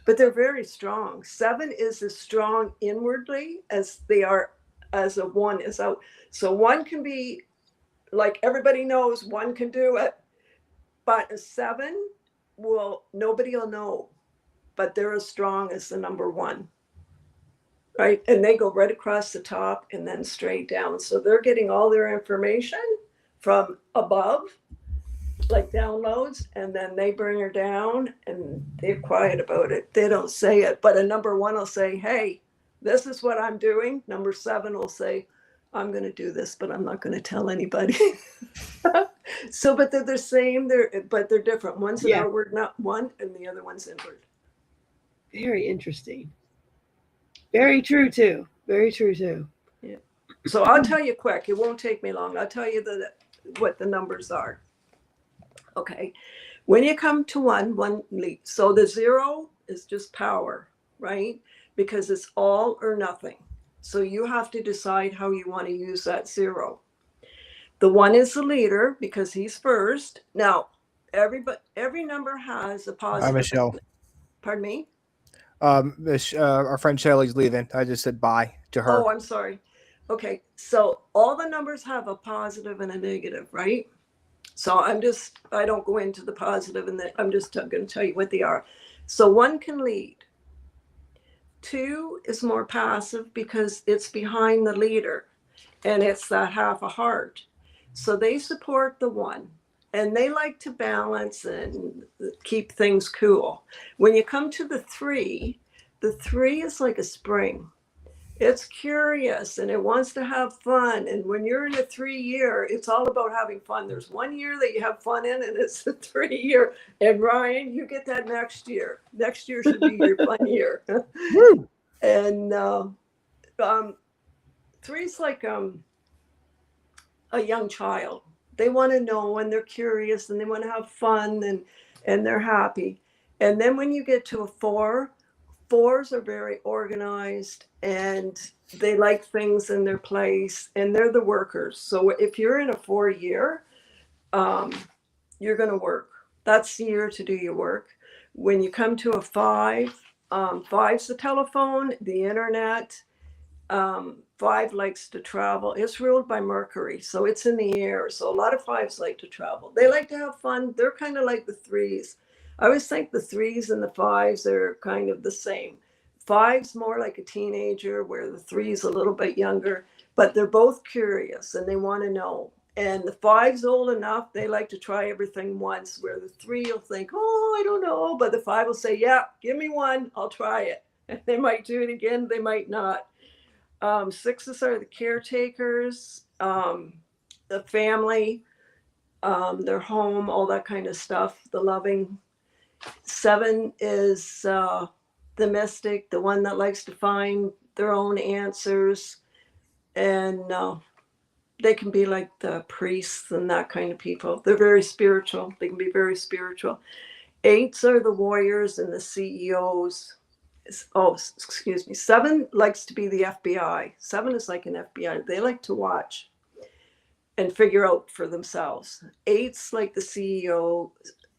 but they're very strong. 7 is as strong inwardly as they are as a 1 is out. So 1 can be like, everybody knows 1 can do it, but a 7 nobody will know, but they're as strong as the number 1. Right. And they go right across the top and then straight down. So they're getting all their information from above, like downloads, and then they bring her down, and they're quiet about it. They don't say it, but a number 1 will say, hey, this is what I'm doing. Number 7 will say, I'm going to do this, but I'm not going to tell anybody. So, but they're the same, but they're different. One's an outward, not 1, and the other one's inward. Very interesting. Very true too. Very true too. Yeah. So I'll tell you quick. It won't take me long. I'll tell you what the numbers are. Okay. When you come to 1 lead. So the 0 is just power, right? Because it's all or nothing. So you have to decide how you want to use that 0. The 1 is the leader because he's first. Now, every number has a positive. Hi, Michelle. Pardon me? Our friend Shelley's leaving. I just said bye to her. Oh, I'm sorry. Okay, so all the numbers have a positive and a negative, right? So I don't go into the positive, and I'm just going to tell you what they are. So 1 can lead. 2 is more passive because it's behind the leader, and it's that half a heart. So they support the 1. and they like to balance and keep things cool. When you come to the three is like a spring. It's curious and it wants to have fun. And when you're in a 3 year, it's all about having fun. There's 1 year that you have fun in, and it's a 3 year. And Ryan, you get that next year. Next year should be your fun year. And three's like a young child. They want to know and they're curious and they want to have fun and they're happy. And then when you get to a fours are very organized and they like things in their place and they're the workers. So if you're in a 4 year, you're going to work. That's the year to do your work. When you come to a five's the telephone, the internet. Five likes to travel. It's ruled by Mercury, so it's in the air. So a lot of fives like to travel. They like to have fun. They're kind of like the threes. I always think the threes and the fives are kind of the same. Five's more like a teenager, where the three's a little bit younger, but they're both curious and they want to know. And the five's old enough, they like to try everything once, where the three will think, oh, I don't know. But the five will say, yeah, give me one, I'll try it. And they might do it again, they might not. Sixes are the caretakers, the family, their home, all that kind of stuff, the loving. Seven is the mystic, the one that likes to find their own answers. And they can be like the priests and that kind of people. They're very spiritual. They can be very spiritual. Eights are the warriors and the CEOs. Excuse me. Seven likes to be the FBI. Seven is like an FBI. They like to watch and figure out for themselves. Eights like the CEO.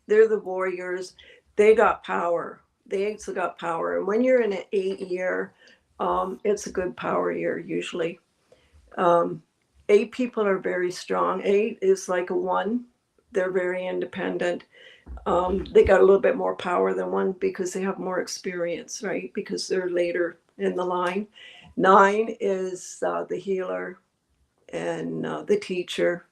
They're the warriors. They got power. The eights have got power. And when you're in an 8 year, it's a good power year usually. Eight people are very strong. Eight is like a one. They're very independent. They got a little bit more power than one because they have more experience, right? Because they're later in the line. Nine is the healer and the teacher,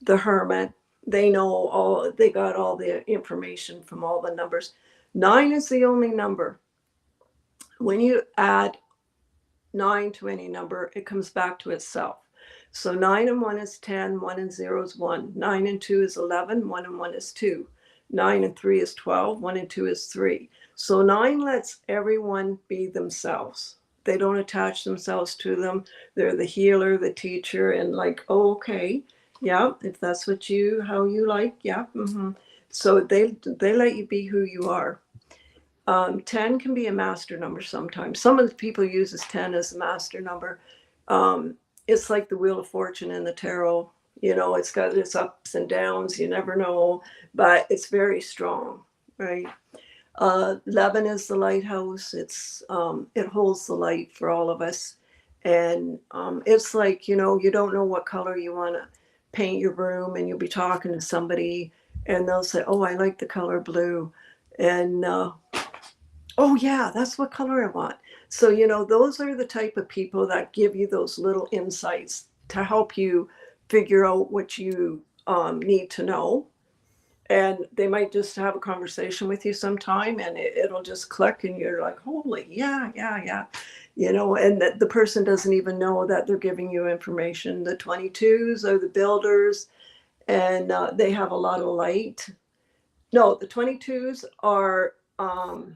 the hermit. They got all the information from all the numbers. Nine is the only number. When you add 9 to any number, it comes back to itself. So 9 and 1 is 10, 1 and 0 is 1. 9 and 2 is 11, 1 and 1 is 2. 9 and 3 is 12, 1 and 2 is 3. So 9 lets everyone be themselves. They don't attach themselves to them. They're the healer, the teacher, and like, oh, okay, yeah, if that's how you like, yeah. Mm-hmm. So they let you be who you are. 10 can be a master number sometimes. Some of the people uses 10 as a master number. It's like the Wheel of Fortune in the tarot. You know, it's got its ups and downs. You never know, but it's very strong, right? 11 is the lighthouse. It holds the light for all of us. And it's like, you don't know what color you want to paint your room, and you'll be talking to somebody and they'll say, oh, I like the color blue. And oh yeah, that's what color I want. So, those are the type of people that give you those little insights to help you figure out what you need to know. And they might just have a conversation with you sometime and it'll just click and you're like, holy, yeah. And the person doesn't even know that they're giving you information. The 22s are the builders and they have a lot of light. No, the 22s are, the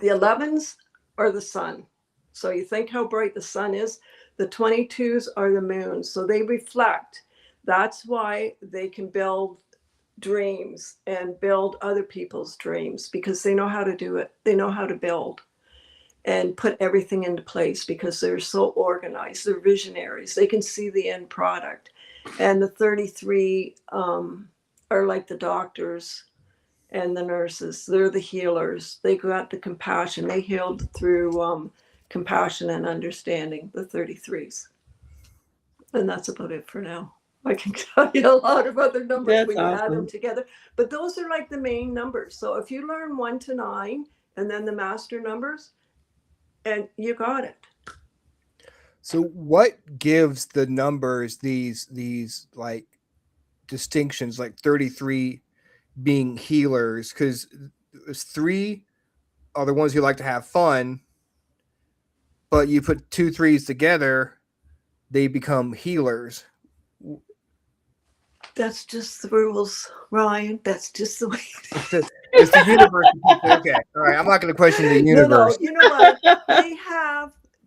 11s are the sun. So you think how bright the sun is. The 22s are the moon. So they reflect. That's why they can build dreams and build other people's dreams, because they know how to do it. They know how to build and put everything into place because they're so organized. They're visionaries. They can see the end product. And the 33 are like the doctors and the nurses. They're the healers. They got the compassion. They healed through compassion and understanding, the 33s. And that's about it for now. I can tell you a lot of other numbers That's when you add them awesome. together. But those are like the main numbers. So if you learn 1 to 9 and then the master numbers, and you got it. So what gives the numbers these like distinctions, like 33 being healers, because 3 are the ones who like to have fun, but you put 2 3s together, they become healers. That's just the rules, Ryan. That's just the way. It's the universe. Okay, all right. I'm not going to question the No, universe. you know what?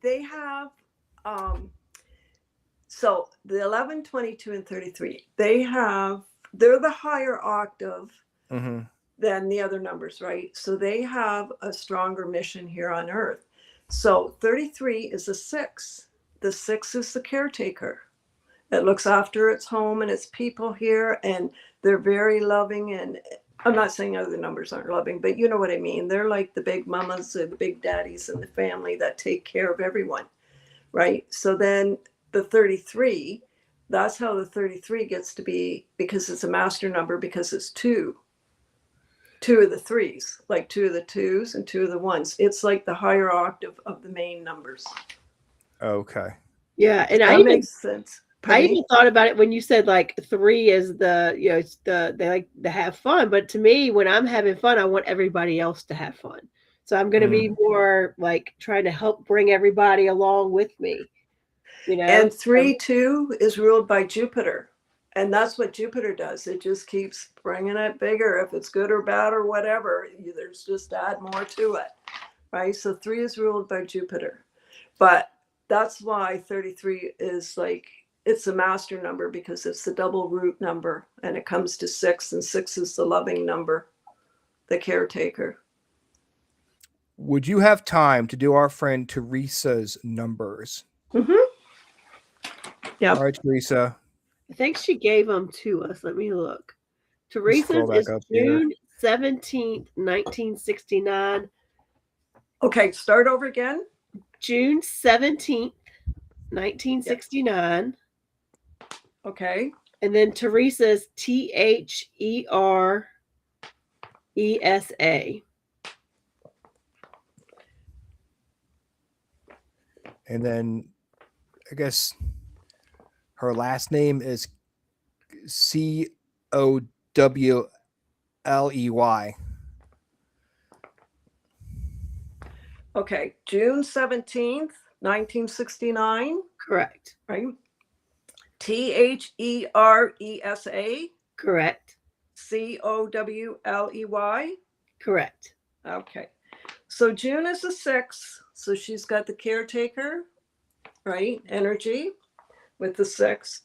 They have so the 11, 22, and 33, they're the higher octave than the other numbers, right? So they have a stronger mission here on Earth. So 33 is a 6. The 6 is the caretaker. It looks after its home and its people here, and they're very loving. And I'm not saying other numbers aren't loving, but you know what I mean. They're like the big mamas or the big daddies in the family that take care of everyone, right? So then the 33, that's how the 33 gets to be, because it's a master number, because it's two of the 3s, like 2 of the 2s and 2 of the 1s. It's like the higher octave of the main numbers. Okay. Yeah, and that makes sense. I even thought about it when you said like 3 is the, you know, it's they like to have fun. But to me, when I'm having fun, I want everybody else to have fun. So I'm going to be more like trying to help bring everybody along with me, you know. And 3 2 is ruled by Jupiter. And that's what Jupiter does. It just keeps bringing it bigger. If it's good or bad or whatever, there's just add more to it, right? So 3 is ruled by Jupiter. But that's why 33 is like, it's a master number, because it's the double root number, and it comes to 6, and 6 is the loving number, the caretaker. Would you have time to do our friend Teresa's numbers? Yeah. All right, Teresa. I think she gave them to us. Let me look. Teresa's is June 17th, 1969. Okay, start over again. June 17th, 1969. Yep. Okay. And then Teresa's THERESA. And then I guess her last name is COWLEY. Okay, June 17th, 1969. Correct. Right. THERESA. Correct. COWLEY. Correct. Okay. So June is a 6. So she's got the caretaker, right? Energy with the 6.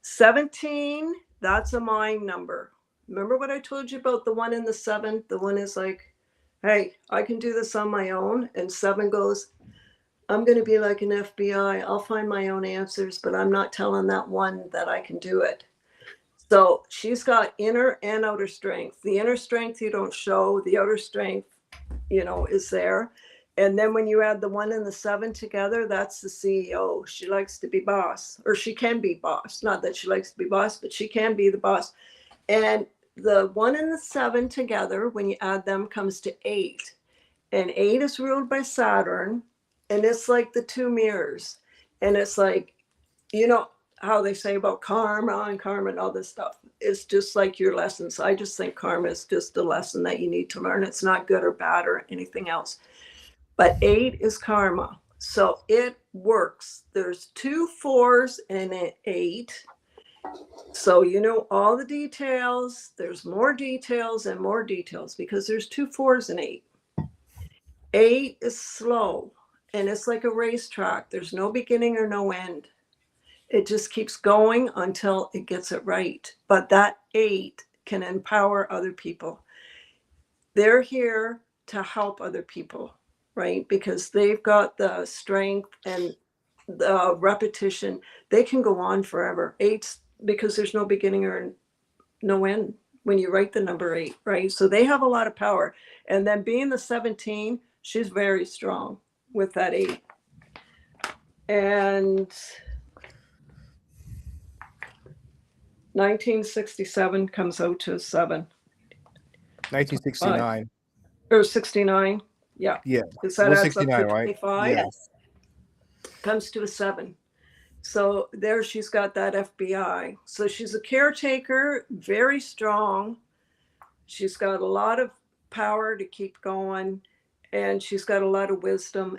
17, that's a mind number. Remember what I told you about the 1 and the 7? The 1 is like, hey, I can do this on my own. And 7 goes, I'm going to be like an FBI. I'll find my own answers, but I'm not telling that 1 that I can do it. So she's got inner and outer strength. The inner strength you don't show, the outer strength, is there. And then when you add the 1 and the 7 together, that's the CEO. She likes to be boss, or she can be boss. Not that she likes to be boss, but she can be the boss. And the 1 and the 7 together, when you add them, comes to 8. And 8 is ruled by Saturn. And it's like the 2 mirrors. And it's like, how they say about karma and all this stuff. It's just like your lessons. I just think karma is just a lesson that you need to learn. It's not good or bad or anything else. But 8 is karma. So it works. There's 2 4s and an 8. So you know all the details. There's more details and more details, because there's 2 4s and 8. 8 is slow, and it's like a racetrack. There's no beginning or no end. It just keeps going until it gets it right. But that 8 can empower other people. They're here to help other people, right? Because they've got the strength and the repetition. They can go on forever. 8's, because there's no beginning or no end when you write the number 8, right? So they have a lot of power. And then being the 17, she's very strong with that 8. And 1967 comes out to 7. 1969. Or 69. Yeah. Yeah. Because that adds up to 69, right? 25. Yeah. Comes to a 7. So there she's got that FBI. So she's a caretaker, very strong. She's got a lot of power to keep going, and she's got a lot of wisdom,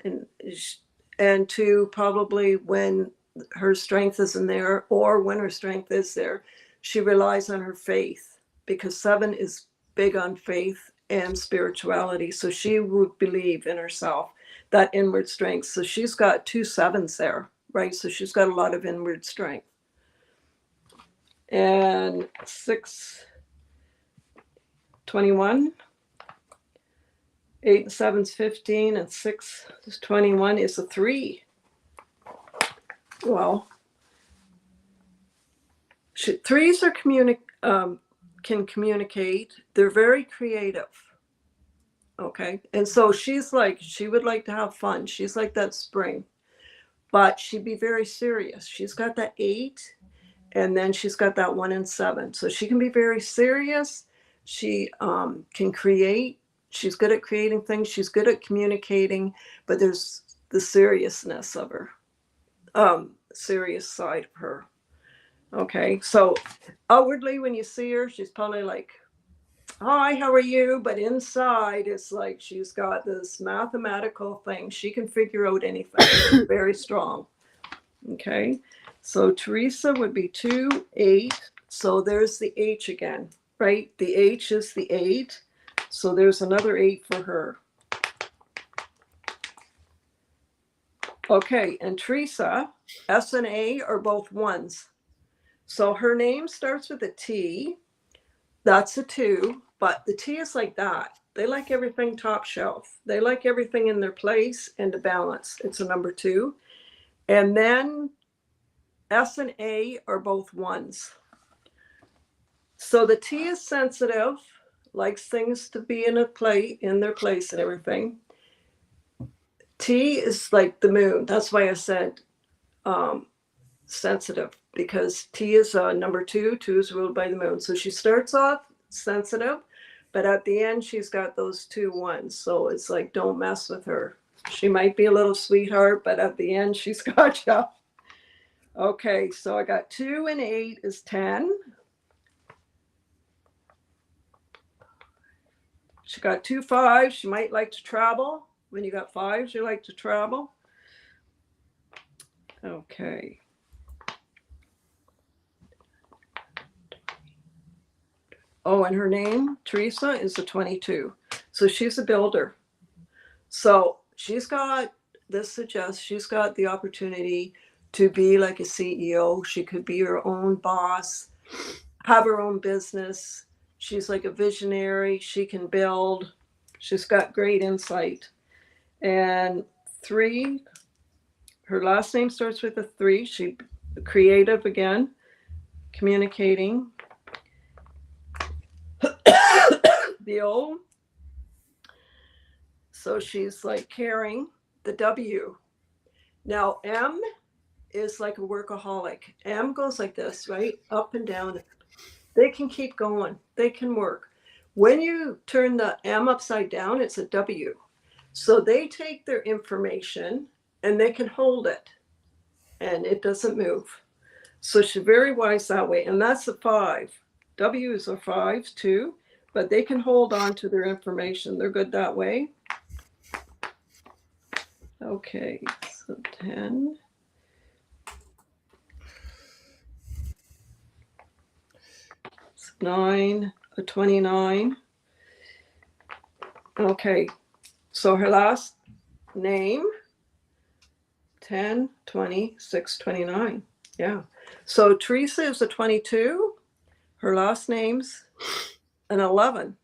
and to probably when her strength isn't there, or when her strength is there, she relies on her faith, because 7 is big on faith and spirituality. So she would believe in herself, that inward strength. So she's got 2 7s there, right? So she's got a lot of inward strength. And 6, 21, 8 and 7's 15, and 6 is 21 is a 3. Well, 3s are can communicate. They're very creative. Okay. And so she's like, she would like to have fun. She's like that spring, but she'd be very serious. She's got that 8, and then she's got that 1 and 7. So she can be very serious. She can create. She's good at creating things. She's good at communicating, but there's the seriousness of her, serious side of her. Okay. So outwardly, when you see her, she's probably like, hi, how are you? But inside, it's like she's got this mathematical thing. She can figure out anything. Very strong. Okay. So Teresa would be 2, 8. So there's the H again, right? The H is the 8. So there's another 8 for her. Okay. And Teresa, S and A are both 1s. So her name starts with a T. That's a 2, but the T is like that. They like everything top shelf. They like everything in their place and to balance. It's a number 2. And then S and A are both 1s. So the T is sensitive, likes things to be in their place and everything. T is like the moon. That's why I said sensitive, because T is number 2. 2 is ruled by the moon. So she starts off sensitive, but at the end she's got those 2 1s. So it's like, don't mess with her. She might be a little sweetheart, but at the end she's got you. Okay, so I got 2 and 8 is 10. She got 2 5s. She might like to travel. When you got 5s, you like to travel. Okay. Oh, and her name, Teresa, is a 22. So she's a builder. So she's got, this suggests she's got the opportunity to be like a CEO. She could be her own boss, have her own business. She's like a visionary. She can build. She's got great insight. And 3, her last name starts with a 3. She creative again, communicating. The O. So she's like caring, the W. Now M is like a workaholic. M goes like this, right? Up and down. They can keep going. They can work. When you turn the M upside down, it's a W. So they take their information and they can hold it and it doesn't move. So she's very wise that way. And that's a 5. W's are 5s too, but they can hold on to their information. They're good that way. Okay, so 10. It's 9, a 29. Okay, so her last name, 10, 26, 29. Yeah. So Teresa is a 22. Her last name's an 11.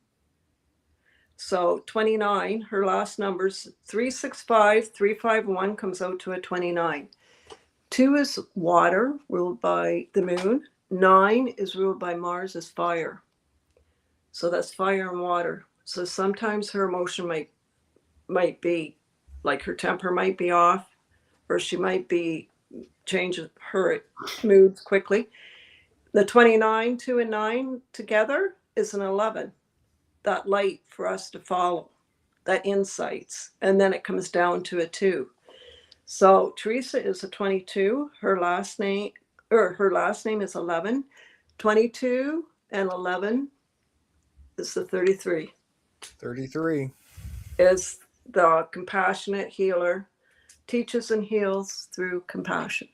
So 29, her last number's 365, 351 comes out to a 29. 2 is water, ruled by the moon. 9 is ruled by Mars as fire. So that's fire and water. So sometimes her emotion might be, like her temper might be off, or she might be change her moods quickly. The 29, 2 and 9 together is an 11. That light for us to follow, that insights. And then it comes down to a 2. So Teresa is a 22. Her last name is 11. 22 and 11 is the 33. 33. Is the compassionate healer, teaches and heals through compassion.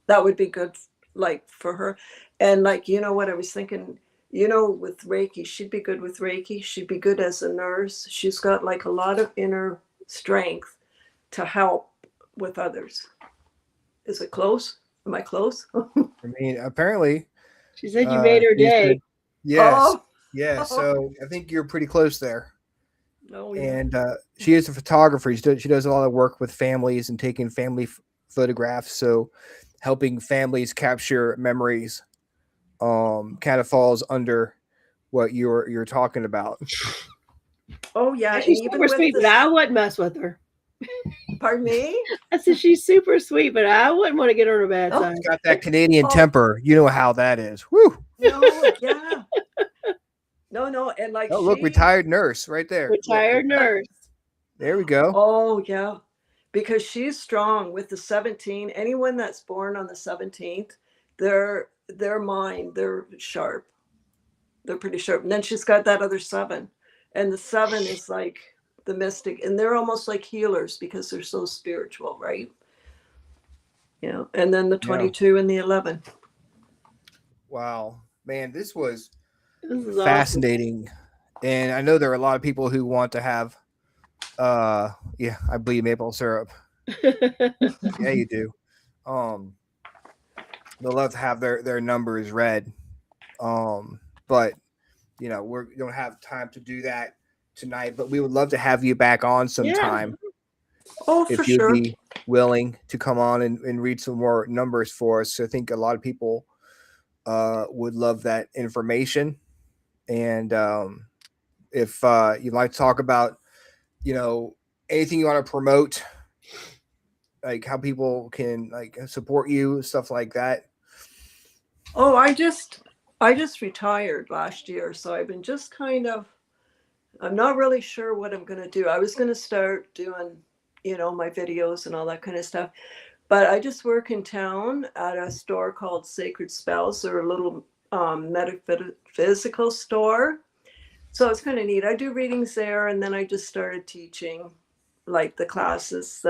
That would be good, like for her. And like, you know what I was thinking, with Reiki, she'd be good with Reiki. She'd be good as a nurse. She's got like a lot of inner strength to help with others. Is it close? Am I close? I mean, apparently, She said you made her she day. said- yes, Oh. yeah. So I think you're pretty close there. Oh, yeah. And she is a photographer. She does a lot of work with families and taking family photographs. So helping families capture memories, kind of falls under what you're talking about. Oh, yeah. She's And even super with sweet, but this, I wouldn't mess with her. pardon me? I said she's super sweet, but I wouldn't want to get her on a bad Oh, side. Got that Canadian Oh. temper. You know how that is. Whew. No, yeah. No. And like, Oh, look, retired nurse right there. Retired nurse. There we go. Oh, yeah. Because she's strong with the 17. Anyone that's born on the 17th, their mind, they're sharp. They're pretty sharp. And then she's got that other 7. And the 7 is like the mystic. And they're almost like healers because they're so spiritual, right? Yeah. And then the 22 and the 11. Wow, man, this was This is fascinating. And I know there are a lot of people who want to have yeah, I bleed maple syrup. Yeah, you do. They'll love to have their numbers read. But we don't have time to do that tonight, but we would love to have you back on sometime. Oh, for if you'd sure. be willing to come on and read some more numbers for us. I think a lot of people would love that information. And if you'd like to talk about, anything you want to promote, like how people can like support you, stuff like that. Oh, I just retired last year, so I've been just I'm not really sure what I'm going to do. I was going to start doing, my videos and all that kind of stuff, but I just work in town at a store called Sacred Spells, or a little metaphysical store. So it's kind of neat. I do readings there, and then I just started teaching like the classes,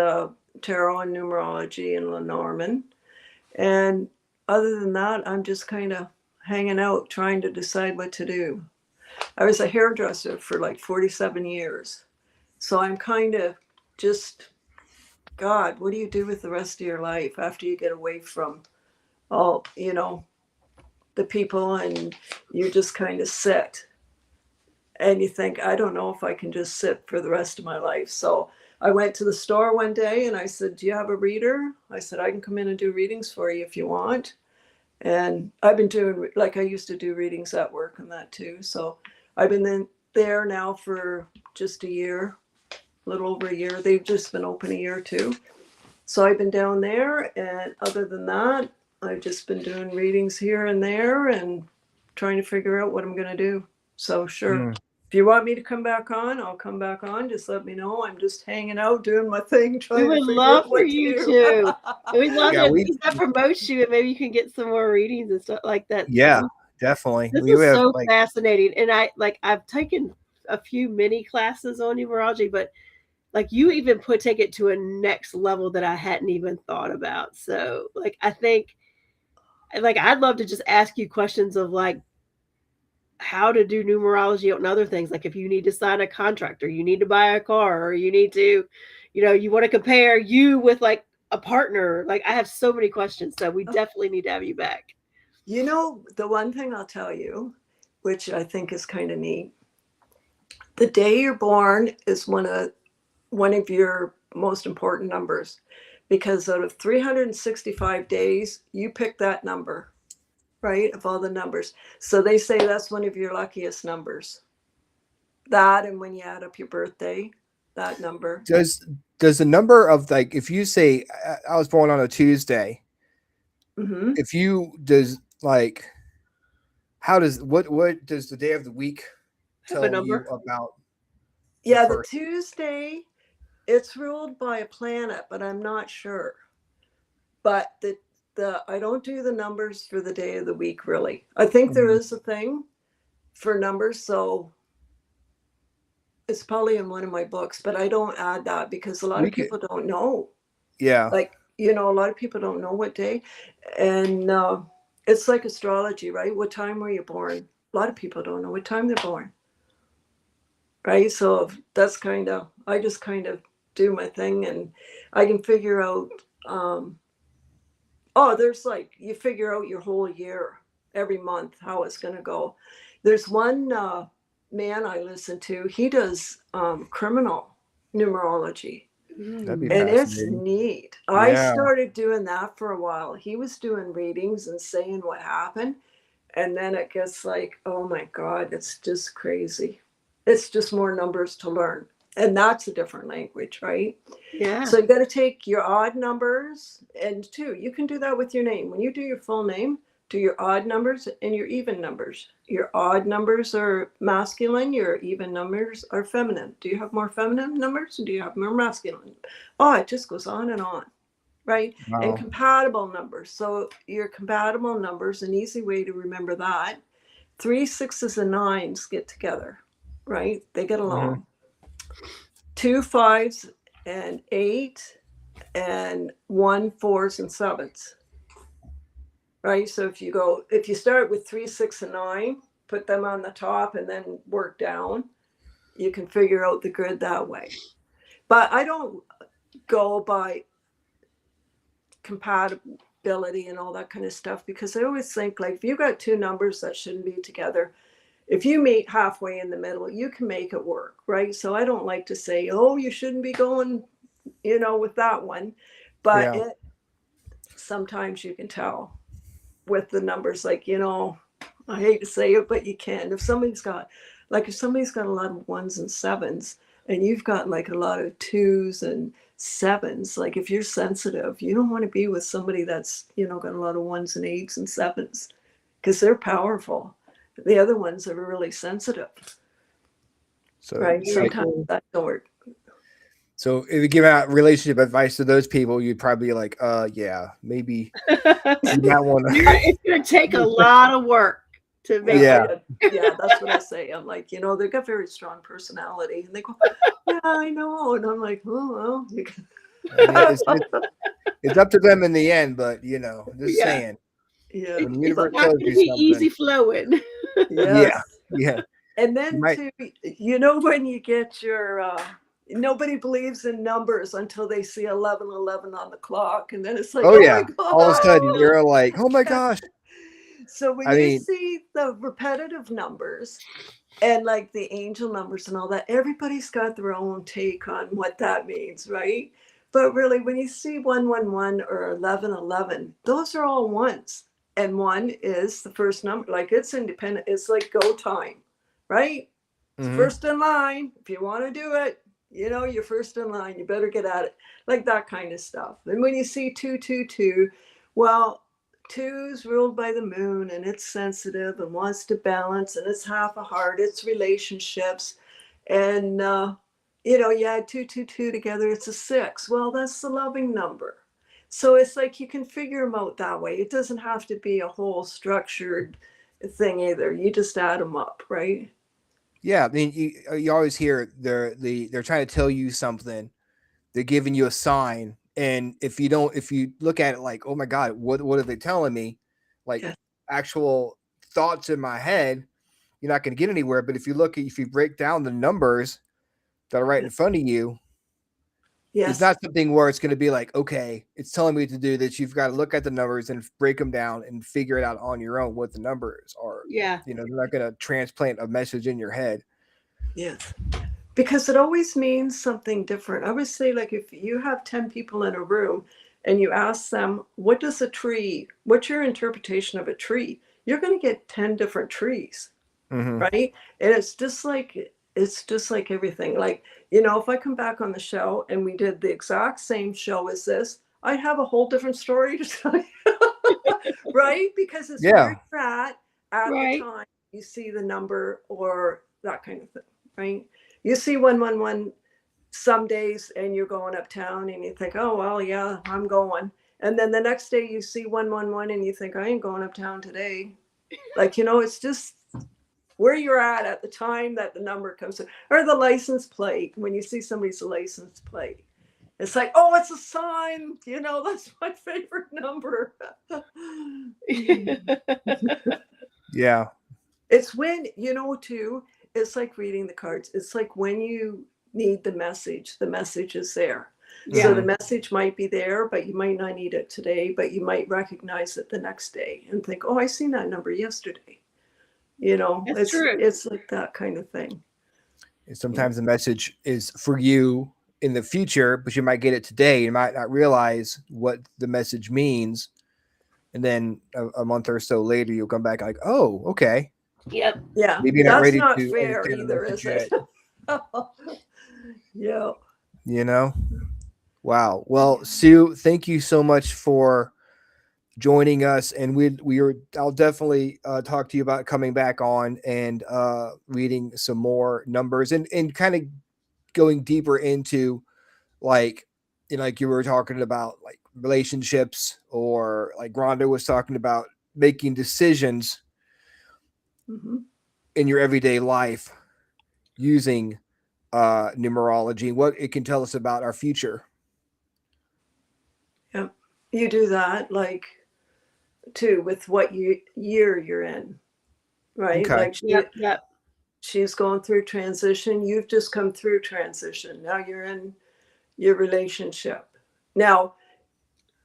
tarot and numerology and Lenormand. And other than that, I'm just kind of hanging out, trying to decide what to do. I was a hairdresser for like 47 years. So I'm kind of just, God, what do you do with the rest of your life after you get away from all, the people, and you just kind of sit and you think, I don't know if I can just sit for the rest of my life. So I went to the store one day and I said, do you have a reader? I said, I can come in and do readings for you if you want. And I've been doing, like I used to do readings at work and that too. So I've been there now for just a year, a little over a year. They've just been open a year too. So I've been down there. And other than that, I've just been doing readings here and there and trying to figure out what I'm going to do. So sure. If you want me to come back on, I'll come back on. Just let me know. I'm just hanging out, doing my thing, trying We would to figure love out what for to you do. to. We'd love Yeah, it. That promotes you, and maybe you can get some more readings and stuff like that. Yeah, definitely. This We is have so like fascinating. And I've taken a few mini classes on numerology, but like you even take it to a next level that I hadn't even thought about. So like I think like I'd love to just ask you questions of like how to do numerology and other things. Like if you need to sign a contract, or you need to buy a car, or you need to, you want to compare you with like a partner. Like I have so many questions. So we definitely need to have you back. The one thing I'll tell you, which I think is kind of neat, the day you're born is one of your most important numbers, because out of 365 days, you pick that number, right? Of all the numbers. So they say that's one of your luckiest numbers. That, and when you add up your birthday, that number. Does the number of, like, if you say I was born on a Tuesday, Mm-hmm. if you does like, how does what does the day of the week Have a tell number. you about? Yeah, the first? Tuesday, it's ruled by a planet, but I'm not sure. But I don't do the numbers for the day of the week, really. I think there is a thing for numbers, so it's probably in one of my books, but I don't add that because a lot of people don't know. Yeah. Like, a lot of people don't know what day. And it's like astrology, right? What time were you born? A lot of people don't know what time they're born. Right? So that's I just kind of do my thing, and I can figure out, there's like, you figure out your whole year every month, how it's going to go. There's one man I listen to, he does criminal numerology. That'd be And it's fascinating. neat. I Yeah. started doing that for a while. He was doing readings and saying what happened. And then it gets like, oh my God, it's just crazy. It's just more numbers to learn. And that's a different language, right? Yeah. So you got to take your odd numbers, and you can do that with your name. When you do your full name, do your odd numbers and your even numbers. Your odd numbers are masculine, your even numbers are feminine. Do you have more feminine numbers, or do you have more masculine? Oh, it just goes on and on, right? Wow. And compatible numbers. So your compatible numbers, an easy way to remember that, 3 6s and 9s get together, right? They get along. 2 5s and 8 and 1 4s and 7s. Right. So if you start with 3 6 and 9, put them on the top and then work down, you can figure out the grid that way. But I don't go by compatibility and all that kind of stuff, because I always think, like, if you got two numbers that shouldn't be together, if you meet halfway in the middle, you can make it work, right? So I don't like to say, oh, you shouldn't be going, with that one. But sometimes you can tell with the numbers, like, I hate to say it, but you can. If somebody's got a lot of 1s and 7s, and you've got like a lot of 2s and 7s, like, if you're sensitive, you don't want to be with somebody that's, got a lot of 1s and 8s and 7s, because they're powerful. The other ones are really sensitive. So, right? Sometimes that don't work. So if you give out relationship advice to those people, you'd probably be like, yeah, maybe you might want to. It's going to take a lot of work to make it. Yeah, that's what I say. I'm like, they've got very strong personality. And they go, yeah, I know. And I'm like, oh, well. It's up to them in the end, but, just saying. Yeah. When the universe It's not tells going to you be something. easy flowing. Yes. Yeah. And then, when you get your... nobody believes in numbers until they see 11:11 on the clock, and then it's like, oh my God. All of a sudden you're like, oh my gosh. So when you see the repetitive numbers and like the angel numbers and all that, everybody's got their own take on what that means, right? But really, when you see 111 or 1111, those are all ones, and 1 is the first number. Like, it's independent. It's like go time, right? It's first in line. If you want to do it, you're first in line. You better get at it. Like that kind of stuff. And when you see 222, well, 2's ruled by the moon, and it's sensitive and wants to balance, and it's half a heart. It's relationships. And, you add 222 together, it's a 6. Well, that's the loving number. So it's like you can figure them out that way. It doesn't have to be a whole structured thing either. You just add them up, right? Yeah, I mean, you always hear they're trying to tell you something. They're giving you a sign, and if you look at it like, oh my God, what are they telling me? Like, actual thoughts in my head, you're not going to get anywhere. But if you break down the numbers that are right in front of you, it's not something where it's going to be like, okay, it's telling me to do this. You've got to look at the numbers and break them down and figure it out on your own what the numbers are. Yeah. They're not going to transplant a message in your head. Yes. Because it always means something different. I would say, like, if you have 10 people in a room and you ask them, what's your interpretation of a tree? You're going to get 10 different trees, right? And it's just like everything. Like, if I come back on the show and we did the exact same show as this, I'd have a whole different story to tell you, right? Because it's where you're at the time you see the number or that kind of thing, right? You see 111 some days and you're going uptown and you think, oh, well, yeah, I'm going. And then the next day you see 111 and you think, I ain't going uptown today. Like, it's just where you're at the time that the number comes in. Or the license plate, when you see somebody's license plate. It's like, oh, it's a sign. That's my favorite number. Yeah. It's when, too, it's like reading the cards. It's like when you need the message is there. Yeah. So the message might be there, but you might not need it today, but you might recognize it the next day and think, oh, I seen that number yesterday. That's true. It's like that kind of thing. And sometimes the message is for you in the future, but you might get it today. You might not realize what the message means. And then a month or so later, you'll come back like, oh, okay. Yep. Yeah. Maybe you're not That's ready not to fair understand the either, message is it? Yeah. Wow. Well, Sue, thank you so much for joining us, and I'll definitely talk to you about coming back on and reading some more numbers and kind of going deeper into like you were talking about like relationships, or like Rhonda was talking about making decisions in your everyday life using numerology, what it can tell us about our future. Yep. You do that, like, too, with what year you're in, right? Okay. Like Yep. she's going through transition. You've just come through transition. Now you're in your relationship. Now,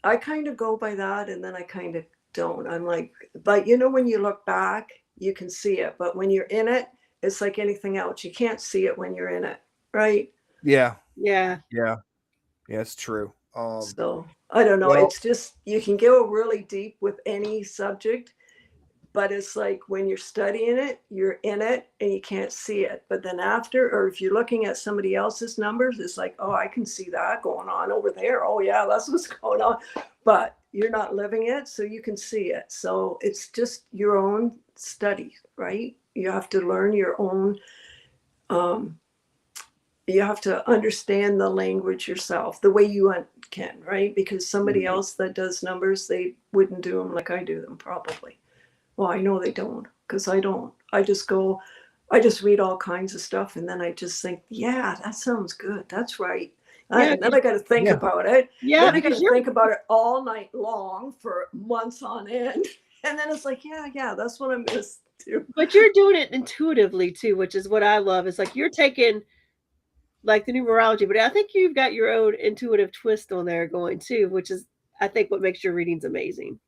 I kind of go by that, and then I kind of don't. I'm like, but when you look back, you can see it. But when you're in it, it's like anything else. You can't see it when you're in it, right? Yeah. Yeah. It's true. So I don't know. Well, It's just, you can go really deep with any subject, but it's like when you're studying it, you're in it and you can't see it. But then after, or if you're looking at somebody else's numbers, it's like, oh, I can see that going on over there. Oh yeah, that's what's going on. But you're not living it, so you can see it. So it's just your own study, right? You have to learn your own, you have to understand the language yourself, the way you can, right? Because somebody else that does numbers, they wouldn't do them like I do them, probably. Well, I know they don't, because I don't. I just read all kinds of stuff, and then I just think, yeah, that sounds good. That's right. Yeah, And then I got to think about it. Yeah, Then I got because to think about it all night long for months on end. And then it's like, yeah, that's what I'm going to do. But you're doing it intuitively too, which is what I love. It's like you're taking like the numerology, but I think you've got your own intuitive twist on there going too, which is, I think, what makes your readings amazing.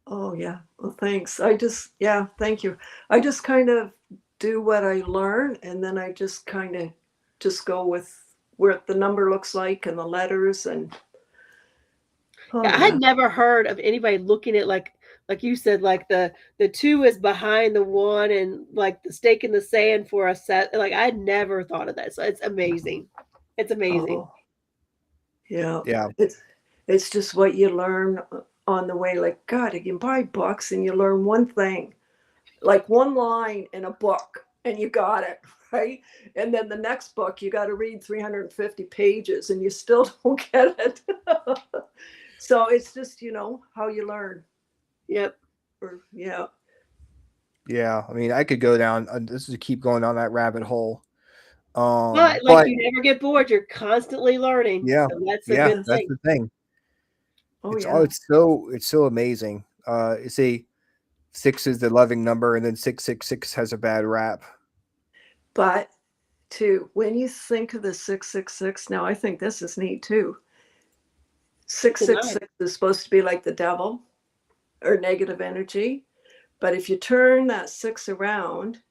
Oh, yeah. Well, thanks. Thank you. I just kind of do what I learn, and then I just kind of just go with where the number looks like and the letters. And I had never heard of anybody looking at like you said, like the 2 is behind the 1 and like the stake in the sand for a set. Like I had never thought of that. So it's amazing. It's amazing. Yeah. Yeah. It's just what you learn on the way. Like, God, you can buy books and you learn one thing, like one line in a book, and you got it, right? And then the next book, you got to read 350 pages and you still don't get it. So it's just, how you learn. Yep. Yeah. Yeah. I mean, I could go down, this is keep going down that rabbit hole. But like, you never get bored. You're constantly learning. Yeah. So that's a good thing. That's the thing. Oh, it's so amazing. You see, 6 is the loving number, and then 666 has a bad rap. But too, when you think of the 666, now I think this is neat too. 666 is supposed to be like the devil or negative energy. But if you turn that 6 around,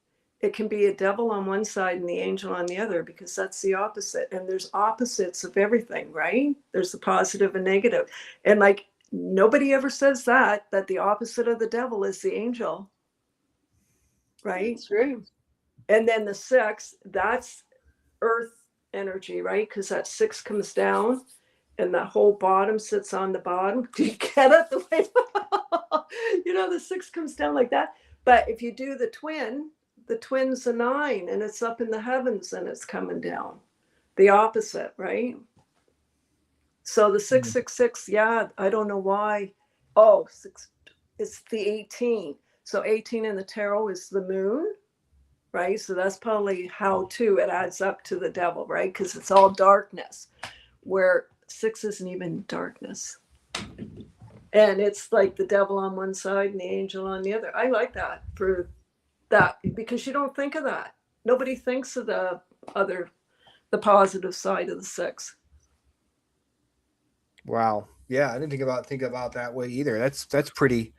it can be a devil on one side and the angel on the other, because that's the opposite. And there's opposites of everything, right? There's the positive and negative. And like, nobody ever says that the opposite of the devil is the angel, right? That's true. And then the 6, that's earth energy, right? Because that 6 comes down and the whole bottom sits on the bottom. Do you get it? The way, the 6 comes down like that. But if you do the twin's a 9, and it's up in the heavens and it's coming down. the opposite, right? So the 666, yeah, I don't know why. Oh, it's the 18. So 18 in the tarot is the moon, right? So that's probably how too it adds up to the devil, right? Because it's all darkness, where 6 isn't even darkness. And it's like the devil on one side and the angel on the other. I like that for that because you don't think of that. Nobody thinks of the positive side of the 6. Wow. Yeah, I didn't think about that way either. That's pretty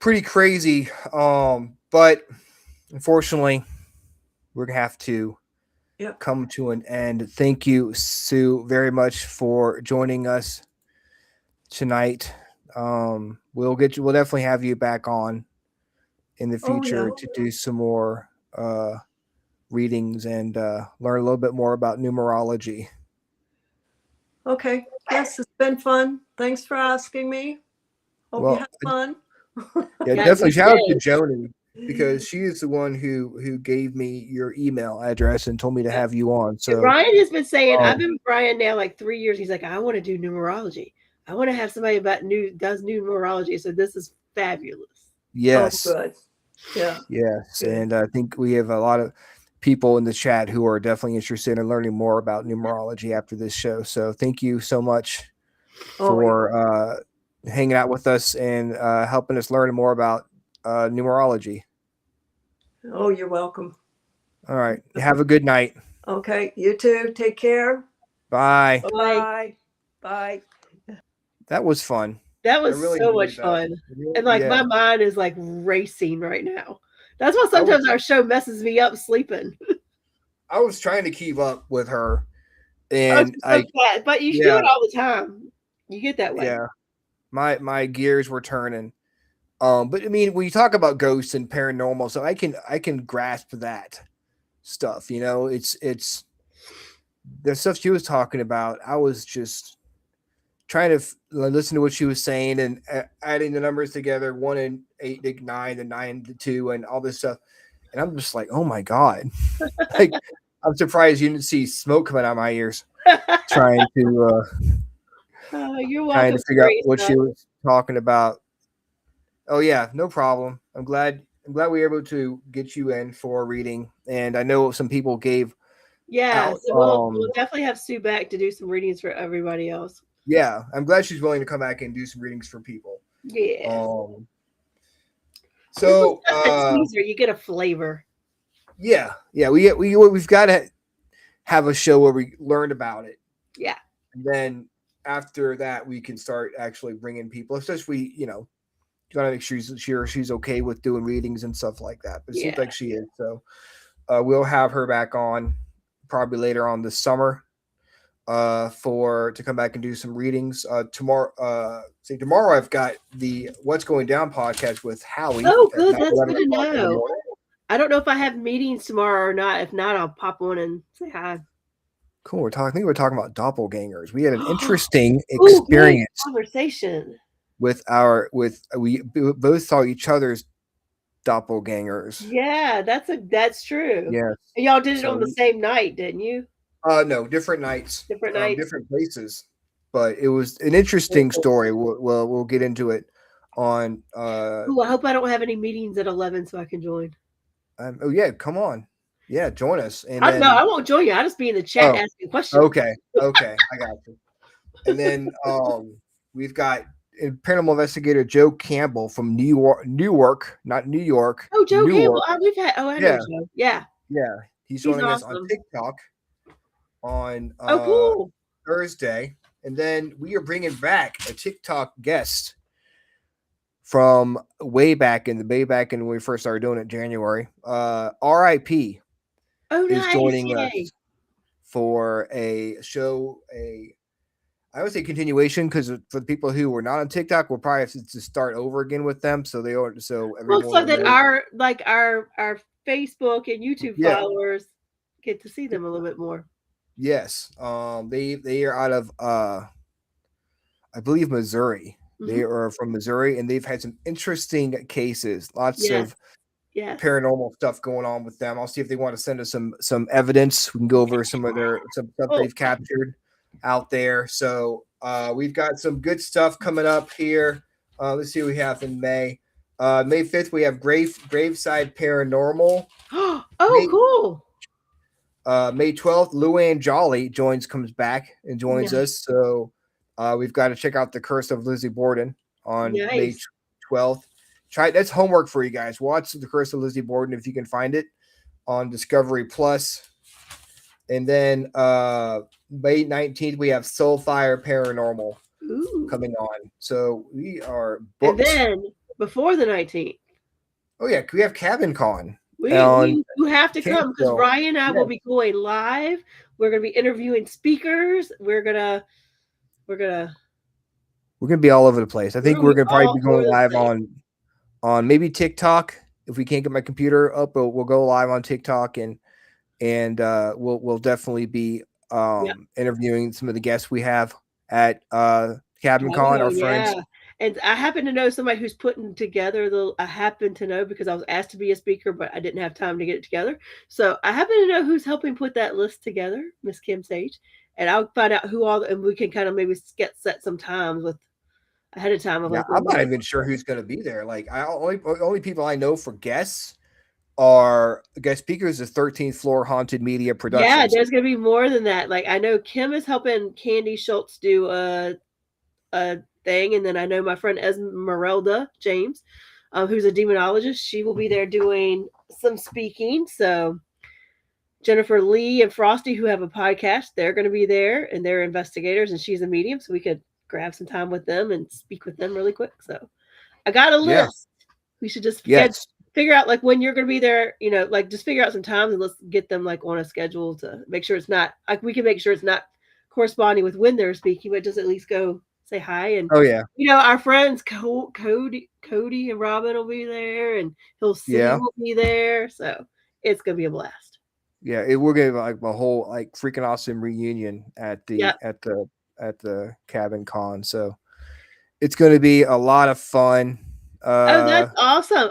crazy. But unfortunately, we're gonna have to come to an end. Thank you, Sue, very much for joining us tonight. We'll definitely have you back on in the future to do some more readings and learn a little bit more about numerology. Okay. Yes, it's been fun. Thanks for asking me. Hope you had fun. Yeah, definitely. Shout out to Joni because she is the one who gave me your email address and told me to have you on. So Brian has been saying, I've been with Brian now like 3 years. He's like, I want to do numerology. I want to have somebody does numerology. So this is fabulous. Yes. Oh, good. Yeah. Yes. Good. And I think we have a lot of people in the chat who are definitely interested in learning more about numerology after this show. So thank you so much for hanging out with us and helping us learn more about numerology. Oh, you're welcome. All right. Have a good night. Okay. You too. Take care. Bye. Bye. Bye. That was fun. That was really so much fun. And like my mind is like racing right now. That's why sometimes our show messes me up sleeping. I was trying to keep up with her. And but you do it all the time. You get that way. Yeah. My gears were turning. But I mean, when you talk about ghosts and paranormal, so I can grasp that stuff. You know, it's the stuff she was talking about. I was just trying to listen to what she was saying and adding the numbers together, 1 and 8 to 9 and 9 to 2 and all this stuff. And I'm just like, oh my God. Like, I'm surprised you didn't see smoke coming out of my ears trying to you're welcome. Trying to figure out what she was talking about. Oh yeah, no problem. I'm glad we were able to get you in for a reading. And I know some people gave so we'll definitely have Sue back to do some readings for everybody else. Yeah, I'm glad she's willing to come back and do some readings for people. Yeah. So teaser, you get a flavor. Yeah. We've got to have a show where we learn about it. Yeah. And then after that, we can start actually bringing people. Especially, you gotta make sure she's okay with doing readings and stuff like that. But it seems like she is. So we'll have her back on probably later on this summer. To come back and do some readings tomorrow. Tomorrow I've got the What's Going Down podcast with Howie. Oh, good. That's good to know. I don't know if I have meetings tomorrow or not. If not, I'll pop on and say hi. Cool. I think we're talking about doppelgangers. We had an interesting experience conversation we both saw each other's doppelgangers. Yeah, that's true. Yes. And y'all did it on the same night, didn't you? No, different nights, different places. But it was an interesting story. We'll get into it on. I hope I don't have any meetings at 11 so I can join. Oh yeah, come on. Yeah, join us. And I won't join you. I'll just be in the chat asking questions. Okay, I got you. And then we've got paranormal investigator Joe Campbell from Newark, not New York. Oh, Joe Campbell. We've had. I know Joe. Yeah. He's joining us on TikTok on cool. Thursday, and then we are bringing back a TikTok guest from way back in when we first started doing it, January. R.I.P. is joining us for a show. I would say continuation, because for the people who were not on TikTok, we'll probably have to start over again with them. So everyone that our Facebook and YouTube followers get to see them a little bit more. Yes. They are out of I believe Missouri. Mm-hmm. They are from Missouri, and they've had some interesting cases. Lots of Yes. paranormal stuff going on with them. I'll see if they want to send us some evidence. We can go over some stuff Oh. they've captured out there. So we've got some good stuff coming up here. Let's see what we have in May. May 5th, we have Graveside Paranormal. Oh, May, cool. May 12th, Luann Jolly comes back and joins Nice. us. So we've got to check out The Curse of Lizzie Borden on May Nice. 12th. That's homework for you guys. Watch The Curse of Lizzie Borden if you can find it on Discovery Plus. And then May 19th, we have Soulfire Paranormal coming on. So we are booked. And then before the 19th. Oh yeah, we have Cabin Con. You have to come because Ryan and I will be going live. We're gonna be interviewing speakers. We're gonna be all over the place. I think we're gonna probably be going live on maybe TikTok. If we can't get my computer up, we'll go live on TikTok and we'll definitely be interviewing some of the guests we have at Cabin Con, our friends. And I happen to know somebody who's putting together I happen to know because I was asked to be a speaker, but I didn't have time to get it together. So I happen to know who's helping put that list together, Miss Kim Sage. And I'll find out who and we can kind of maybe set some times with ahead of time. I'm not even sure who's going to be there. Like only people I know for guests are guest speakers, the 13th Floor Haunted Media Productions. Yeah, there's going to be more than that. Like I know Kim is helping Candy Schultz do a thing, and then I know my friend Esmeralda James, who's a demonologist. She will be there doing some speaking. So Jennifer Lee and Frosty, who have a podcast, they're going to be there, and they're investigators, and she's a medium, so we could grab some time with them and speak with them really quick. So I got a list. We should just figure out like when you're going to be there, like just figure out some times and let's get them like on a schedule to make sure it's not like we can make sure it's not corresponding with when they're speaking, but just at least go say hi. And our friends Cody and Robin will be there, and will be there. So it's going to be a blast. Yeah, we're going to like a whole like freaking awesome reunion at the Cabin Con. So it's going to be a lot of fun. That's awesome.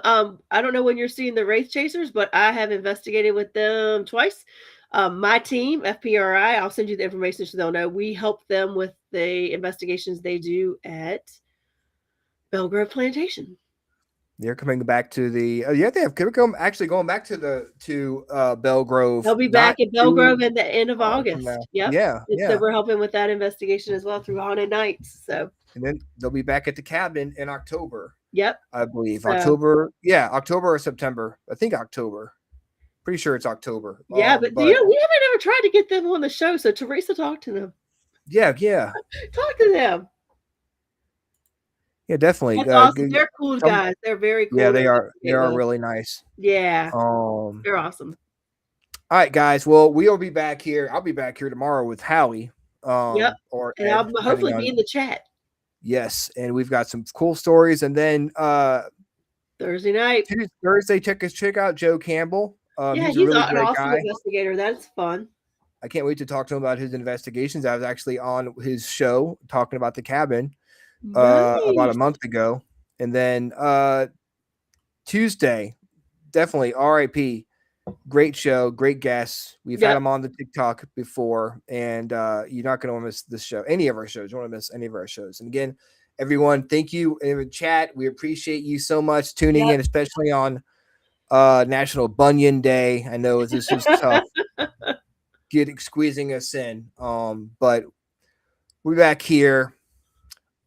I don't know when you're seeing the Wraith Chasers, but I have investigated with them twice. My team, FPRI, I'll send you the information so they'll know. We help them with the investigations they do at Belgrove Plantation. They're coming back to the they have going back to Belgrove. They'll be back at Belgrove at the end of August. Yep. So we're helping with that investigation as well through Haunted Nights. So and then they'll be back at the cabin in October. Yep. I believe October or September. I think October. Pretty sure it's October. Yeah, but we haven't ever tried to get them on the show. So Teresa, talk to them. Yeah. Talk to them. Yeah, definitely. That's awesome. They're cool guys. They're very cool. Yeah, they are. They are really nice. Yeah. They're awesome. All right, guys. Well, we'll be back here. I'll be back here tomorrow with Howie. Yep. And I'll hopefully be in the chat. Yes, and we've got some cool stories. And then Thursday night. Thursday, check out Joe Campbell. He's a really great awesome investigator. That's fun. I can't wait to talk to him about his investigations. I was actually on his show talking about the cabin. About a month ago. And then Tuesday, definitely RIP. Great show, great guests. We've had him on the TikTok before, and you're not going to miss this show, any of our shows. You don't want to miss any of our shows. And again, everyone, thank you in the chat. We appreciate you so much tuning in, especially on National Bunyan Day. I know this is tough. Squeezing us in. But we're back here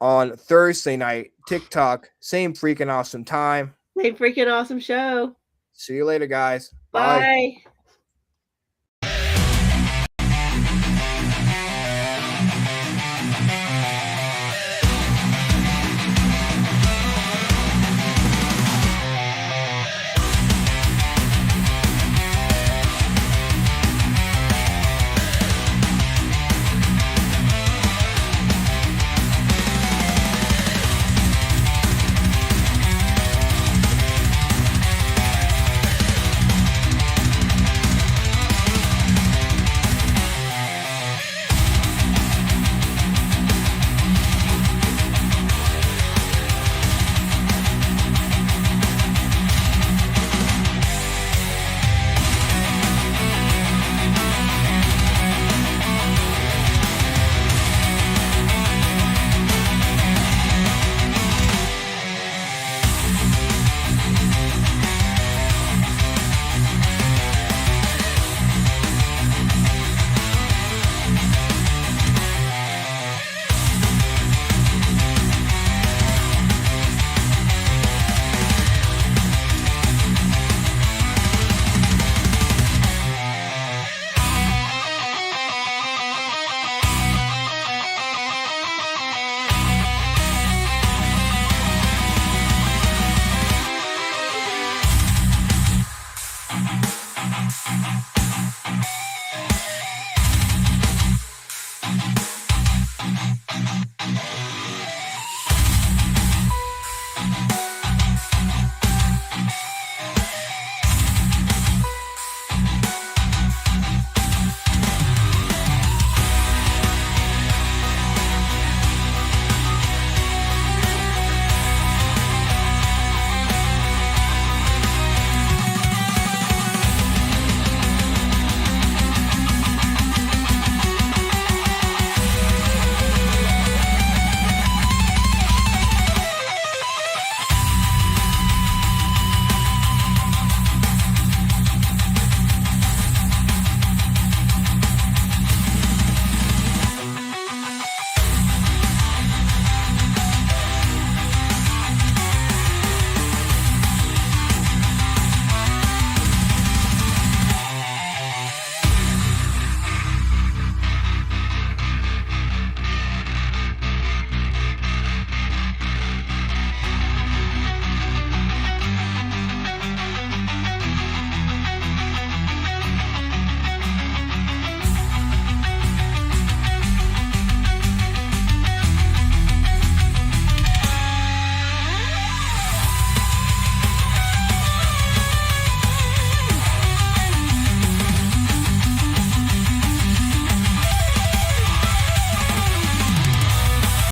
on Thursday night, TikTok, same freaking awesome time. Same freaking awesome show. See you later, guys. Bye.